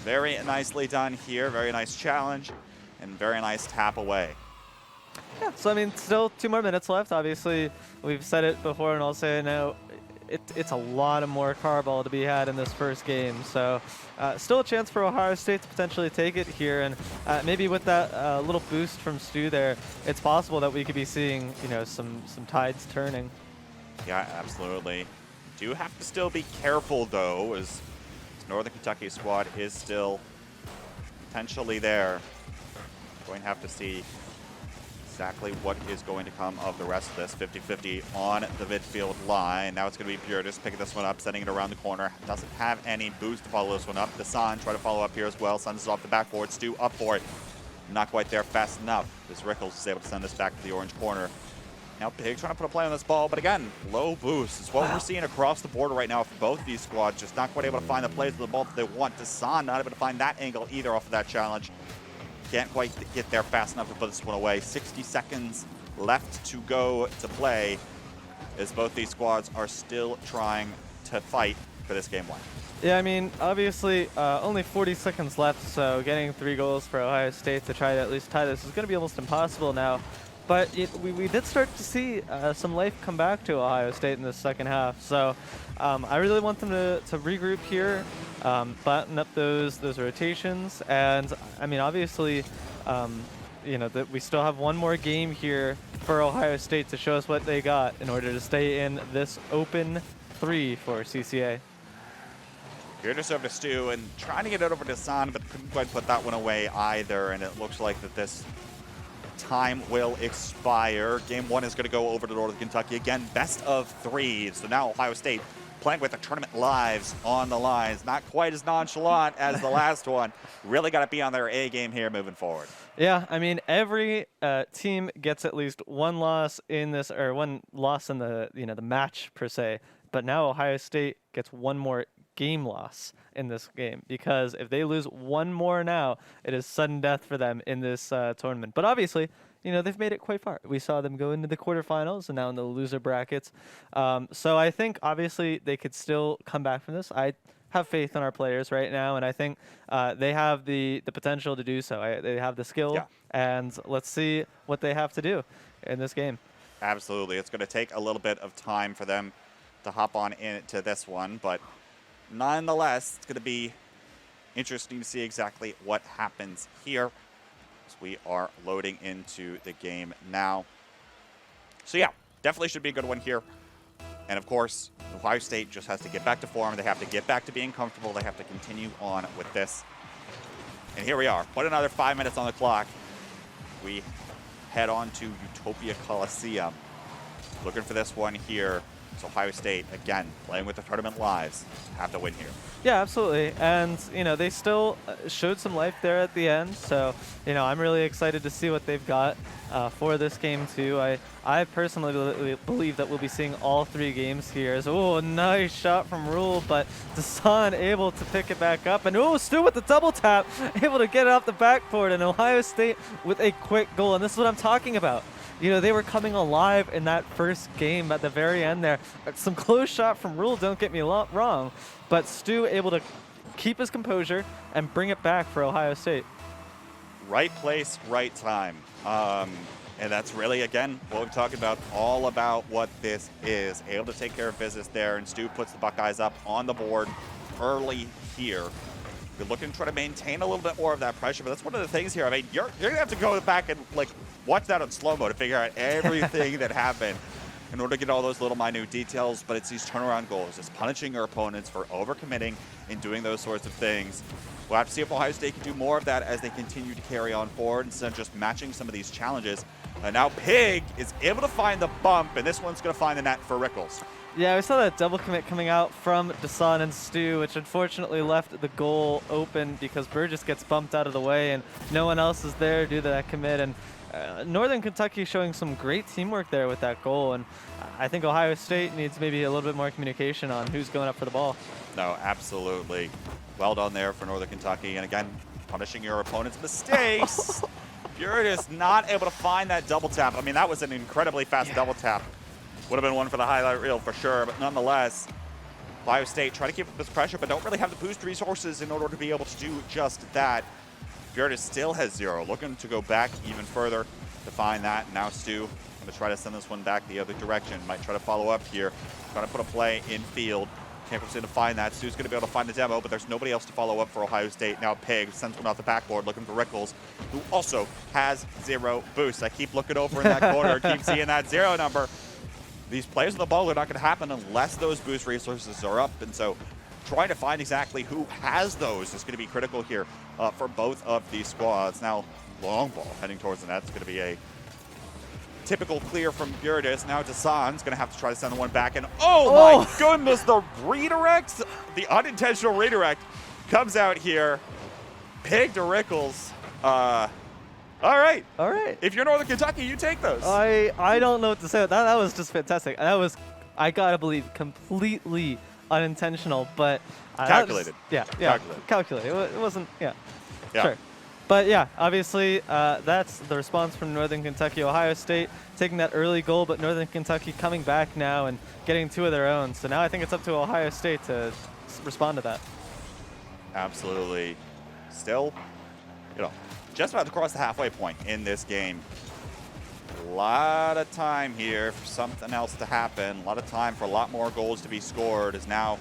Very nicely done here. Very nice challenge and very nice tap away. Yeah, so I mean, still 2 more minutes left. Obviously, we've said it before, and I'll say it now. It's a lot of more Carball to be had in this first game. So still a chance for Ohio State to potentially take it here. And maybe with that little boost from Stu there, it's possible that we could be seeing, some tides turning. Yeah, absolutely. Do have to still be careful, though, as Northern Kentucky squad is still potentially there. Going to have to see exactly what is going to come of the rest of this. 50-50 on the midfield line. Now it's going to be Pure just picking this one up, sending it around the corner. Doesn't have any boost to follow this one up. Desan try to follow up here as well. Sends it off the backboard. Stu up for it. Not quite there fast enough. As Rickles is able to send this back to the orange corner. Now Pig trying to put a play on this ball, but again, low boost. It's what we're seeing across the board right now for both these squads. Just not quite able to find the plays of the ball that they want. Desan not able to find that angle either off of that challenge. Can't quite get there fast enough to put this one away. 60 seconds left to go to play as both these squads are still trying to fight for this game one. Yeah, I mean, obviously, only 40 seconds left, so getting 3 goals for Ohio State to try to at least tie this is going to be almost impossible now. But we did start to see some life come back to Ohio State in the second half. So I really want them to regroup here, button up those rotations. And, I mean, obviously, that we still have one more game here for Ohio State to show us what they got in order to stay in this open 3 for CCA. Here just over to Stu and trying to get it over to San, but couldn't quite put that one away either. And it looks like that this time will expire. Game 1 is going to go over to Northern Kentucky. Again, best of 3. So now Ohio State playing with the tournament lives on the lines. Not quite as nonchalant as the last one. Really got to be on their A game here moving forward. Yeah, I mean, every team gets at least one loss in this, or one loss in the the match per se. But now Ohio State gets one more game loss in this game, because if they lose one more now, it is sudden death for them in this tournament. But obviously, they've made it quite far. We saw them go into the quarterfinals and now in the loser brackets. So I think obviously they could still come back from this. I have faith in our players right now, and I think they have the potential to do so. They have the skill, and let's see what they have to do in this game. Absolutely. It's going to take a little bit of time for them to hop on into this one, but nonetheless, it's going to be interesting to see exactly what happens here as we are loading into the game now. So yeah, definitely should be a good one here. And of course, Ohio State just has to get back to form. They have to get back to being comfortable. They have to continue on with this. And here we are. Put another 5 minutes on the clock. We head on to Utopia Coliseum. Looking for this one here. It's Ohio State, again, playing with the tournament lives. Have to win here. Yeah, absolutely. And, you know, they still showed some life there at the end. So, you know, I'm really excited to see what they've got for this game, too. I personally believe that we'll be seeing all 3 games here. So, oh, nice shot from Rule, but Dasan able to pick it back up. And, oh, Stu with the double tap, able to get it off the backboard. And Ohio State with a quick goal. And this is what I'm talking about. You know, they were coming alive in that first game at the very end there. Some close shot from Rule, don't get me wrong, but Stu able to keep his composure and bring it back for Ohio State. Right place, right time. And that's really, again, what we're talking about, all about what this is. Able to take care of business there, and Stu puts the Buckeyes up on the board early here. We're looking to try to maintain a little bit more of that pressure, but that's one of the things here. I mean, you're going to have to go back and, like, watch that on slow-mo to figure out everything that happened in order to get all those little minute details, but it's these turnaround goals. It's punishing your opponents for overcommitting and doing those sorts of things. We'll have to see if Ohio State can do more of that as they continue to carry on forward instead of just matching some of these challenges. And now Pig is able to find the bump, and this one's going to find the net for Rickles. Yeah, we saw that double commit coming out from Dasan and Stu, which unfortunately left the goal open because Burgess gets bumped out of the way and no one else is there due to that commit. And Northern Kentucky showing some great teamwork there with that goal. And I think Ohio State needs maybe a little bit more communication on who's going up for the ball. No, absolutely. Well done there for Northern Kentucky. And again, punishing your opponent's mistakes. You're just not able to find that double tap. I mean, that was an incredibly fast double tap. Would have been one for the highlight reel for sure, but nonetheless, Ohio State try to keep up this pressure, but don't really have the boost resources in order to be able to do just that. Virtus still has 0, looking to go back even further to find that. Now Stu going to try to send this one back the other direction. Might try to follow up here, trying to put a play in field. Can't proceed to find that. Stu's going to be able to find the demo, but there's nobody else to follow up for Ohio State. Now Pig sends one off the backboard looking for Rickles, who also has 0 boost. I keep looking over in that corner, keep seeing that 0 number. These plays on the ball are not going to happen unless those boost resources are up, and so trying to find exactly who has those is going to be critical here for both of these squads. Now, long ball heading towards the net. It's going to be a typical clear from Virtus. Now Dasan's going to have to try to send the one back, and oh my goodness, the redirect, the unintentional redirect comes out here. Pig to Rickles. All right. All right. If you're Northern Kentucky, you take those. I don't know what to say. That was just fantastic. That was, I gotta believe, completely unintentional, but calculated. Calculated. It wasn't. Yeah. Yeah. Sure. But yeah, obviously that's the response from Northern Kentucky. Ohio State taking that early goal, but Northern Kentucky coming back now and getting 2 of their own. So now I think it's up to Ohio State to respond to that. Absolutely. Still, you know, just about to cross the halfway point in this game. A lot of time here for something else to happen. A lot of time for a lot more goals to be scored as now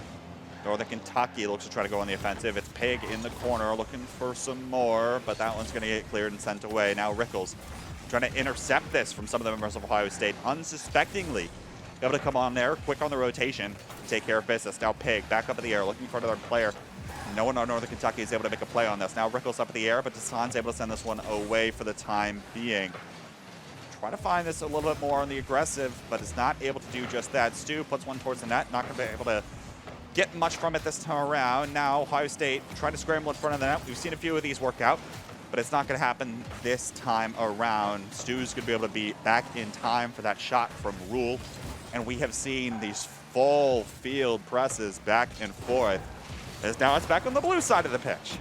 Northern Kentucky looks to try to go on the offensive. It's Pig in the corner looking for some more, but that one's going to get cleared and sent away. Now Rickles trying to intercept this from some of the members of Ohio State unsuspectingly. Able to come on there, quick on the rotation, take care of business. Now Pig back up in the air looking for another player. No one on Northern Kentucky is able to make a play on this. Now Rickles up in the air, but Dasan's able to send this one away for the time being. Try to find this a little bit more on the aggressive, but is not able to do just that. Stu puts one towards the net, not going to be able to get much from it this time around. Now Ohio State trying to scramble in front of the net. We've seen a few of these work out, but it's not going to happen this time around. Stu's going to be able to be back in time for that shot from Rule, and we have seen these full field presses back and forth. As now it's back on the blue side of the pitch.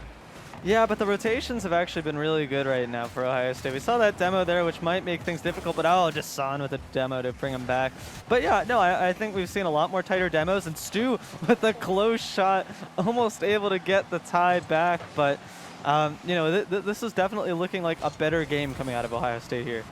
Yeah, but the rotations have actually been really good right now for Ohio State. We saw that demo there, which might make things difficult, but I'll just son with a demo to bring him back. But yeah, no, I think we've seen a lot more tighter demos, and Stu with a close shot, almost able to get the tie back. But, you know, this is definitely looking like a better game coming out of Ohio State here.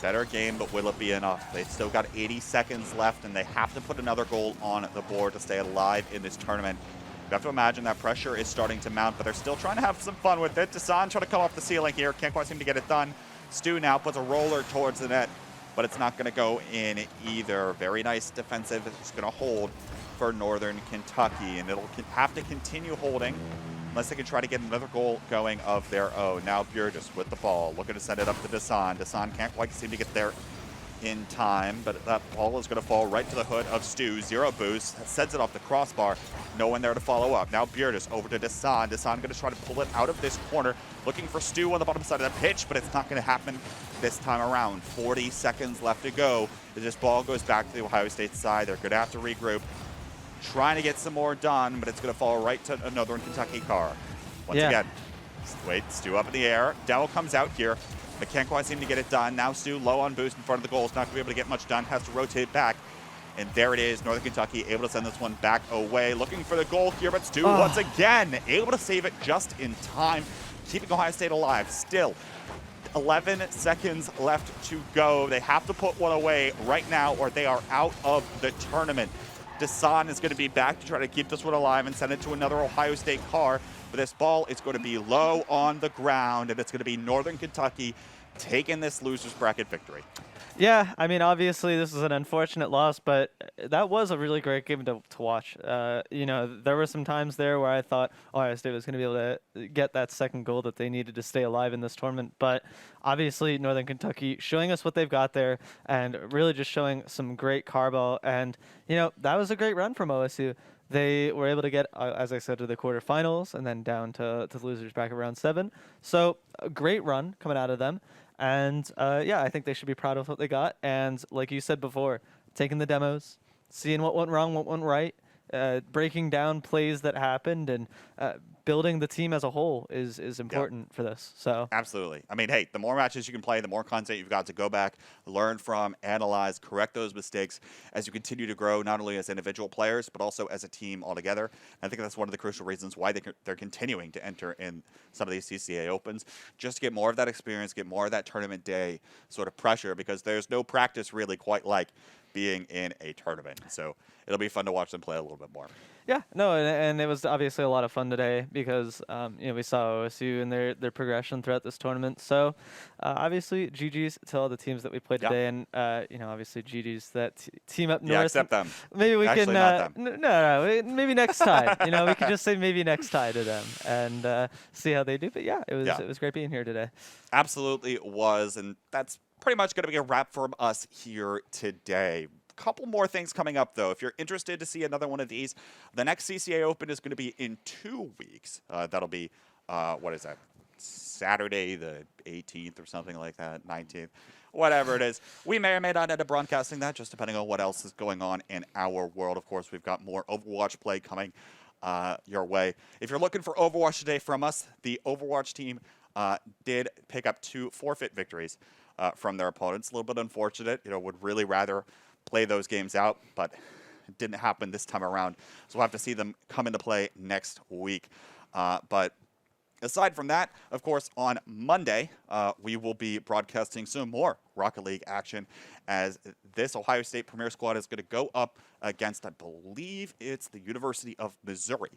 Better game, but will it be enough? They've still got 80 seconds left, and they have to put another goal on the board to stay alive in this tournament. You have to imagine that pressure is starting to mount, but they're still trying to have some fun with it. Dasan trying to come off the ceiling here. Can't quite seem to get it done. Stu now puts a roller towards the net, but it's not going to go in either. Very nice defensive. It's going to hold for Northern Kentucky, and it'll have to continue holding unless they can try to get another goal going of their own. Now Burgess with the ball, looking to send it up to Dasan. Dasan can't quite seem to get there in time, but that ball is going to fall right to the hood of Stu. 0 boost, sends it off the crossbar. No one there to follow up. Now Burgess over to Dasan. Dasan going to try to pull it out of this corner, looking for Stu on the bottom side of the pitch, but it's not going to happen this time around. 40 seconds left to go. This ball goes back to the Ohio State side. They're going to have to regroup, trying to get some more done, but it's going to fall right to a Northern Kentucky car. Once again, wait, Stu up in the air. Dell comes out here, but can't quite seem to get it done. Now Stu low on boost in front of the goal. Is not going to be able to get much done. Has to rotate back. And there it is, Northern Kentucky able to send this one back away. Looking for the goal here, but Stu once again able to save it just in time, keeping Ohio State alive. Still 11 seconds left to go. They have to put one away right now or they are out of the tournament. Dasan is going to be back to try to keep this one alive and send it to another Ohio State car. But this ball is going to be low on the ground, and it's going to be Northern Kentucky taking this loser's bracket victory. Yeah, I mean, obviously this is an unfortunate loss, but that was a really great game to watch. You know, there were some times there where I thought Ohio State was going to be able to get that second goal that they needed to stay alive in this tournament. But obviously Northern Kentucky showing us what they've got there and really just showing some great Carball. And, you know, that was a great run from OSU. They were able to get, as I said, to the quarterfinals and then down to the losers bracket round 7. So a great run coming out of them. And, yeah, I think they should be proud of what they got. And like you said before, taking the demos, seeing what went wrong, what went right, breaking down plays that happened, and building the team as a whole is important for this. So absolutely. I mean, hey, the more matches you can play, the more content you've got to go back, learn from, analyze, correct those mistakes as you continue to grow, not only as individual players, but also as a team altogether. And I think that's one of the crucial reasons why they're continuing to enter in some of these CCA Opens, just to get more of that experience, get more of that tournament day sort of pressure, because there's no practice really quite like being in a tournament. So it'll be fun to watch them play a little bit more. Yeah, no, and it was obviously a lot of fun today because you know, we saw OSU and their progression throughout this tournament. So obviously GG's to all the teams that we played today, and you know, obviously GG's that team up north. Yeah, except them. Maybe we Actually, can not them. no, maybe next time. You know, we could just say maybe next time to them and see how they do. But yeah, it was great being here today. Absolutely was, and that's pretty much going to be a wrap from us here today. Couple more things coming up, though. If you're interested to see another one of these, the next CCA Open is going to be in 2 weeks. That'll be, what is that, Saturday the 18th or something like that, 19th, whatever it is. We may or may not end up broadcasting that, just depending on what else is going on in our world. Of course, we've got more Overwatch play coming your way. If you're looking for Overwatch today from us, the Overwatch team did pick up 2 forfeit victories from their opponents. A little bit unfortunate. You know, would really rather play those games out, but it didn't happen this time around. So we'll have to see them come into play next week. But aside from that, of course, on Monday, we will be broadcasting some more Rocket League action as this Ohio State Premier Squad is going to go up against, I believe it's the University of Missouri.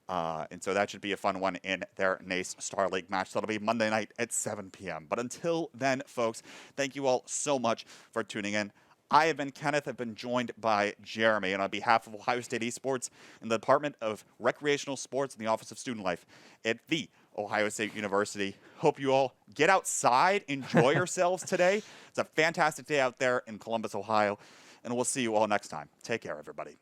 And so that should be a fun one in their NACE Star League match. That'll be Monday night at 7 p.m. But until then, folks, thank you all so much for tuning in. I have been Kenneth. I've been joined by Jeremy. And on behalf of Ohio State Esports and the Department of Recreational Sports and the Office of Student Life at the Ohio State University, hope you all get outside, enjoy yourselves today. It's a fantastic day out there in Columbus, Ohio. And we'll see you all next time. Take care, everybody.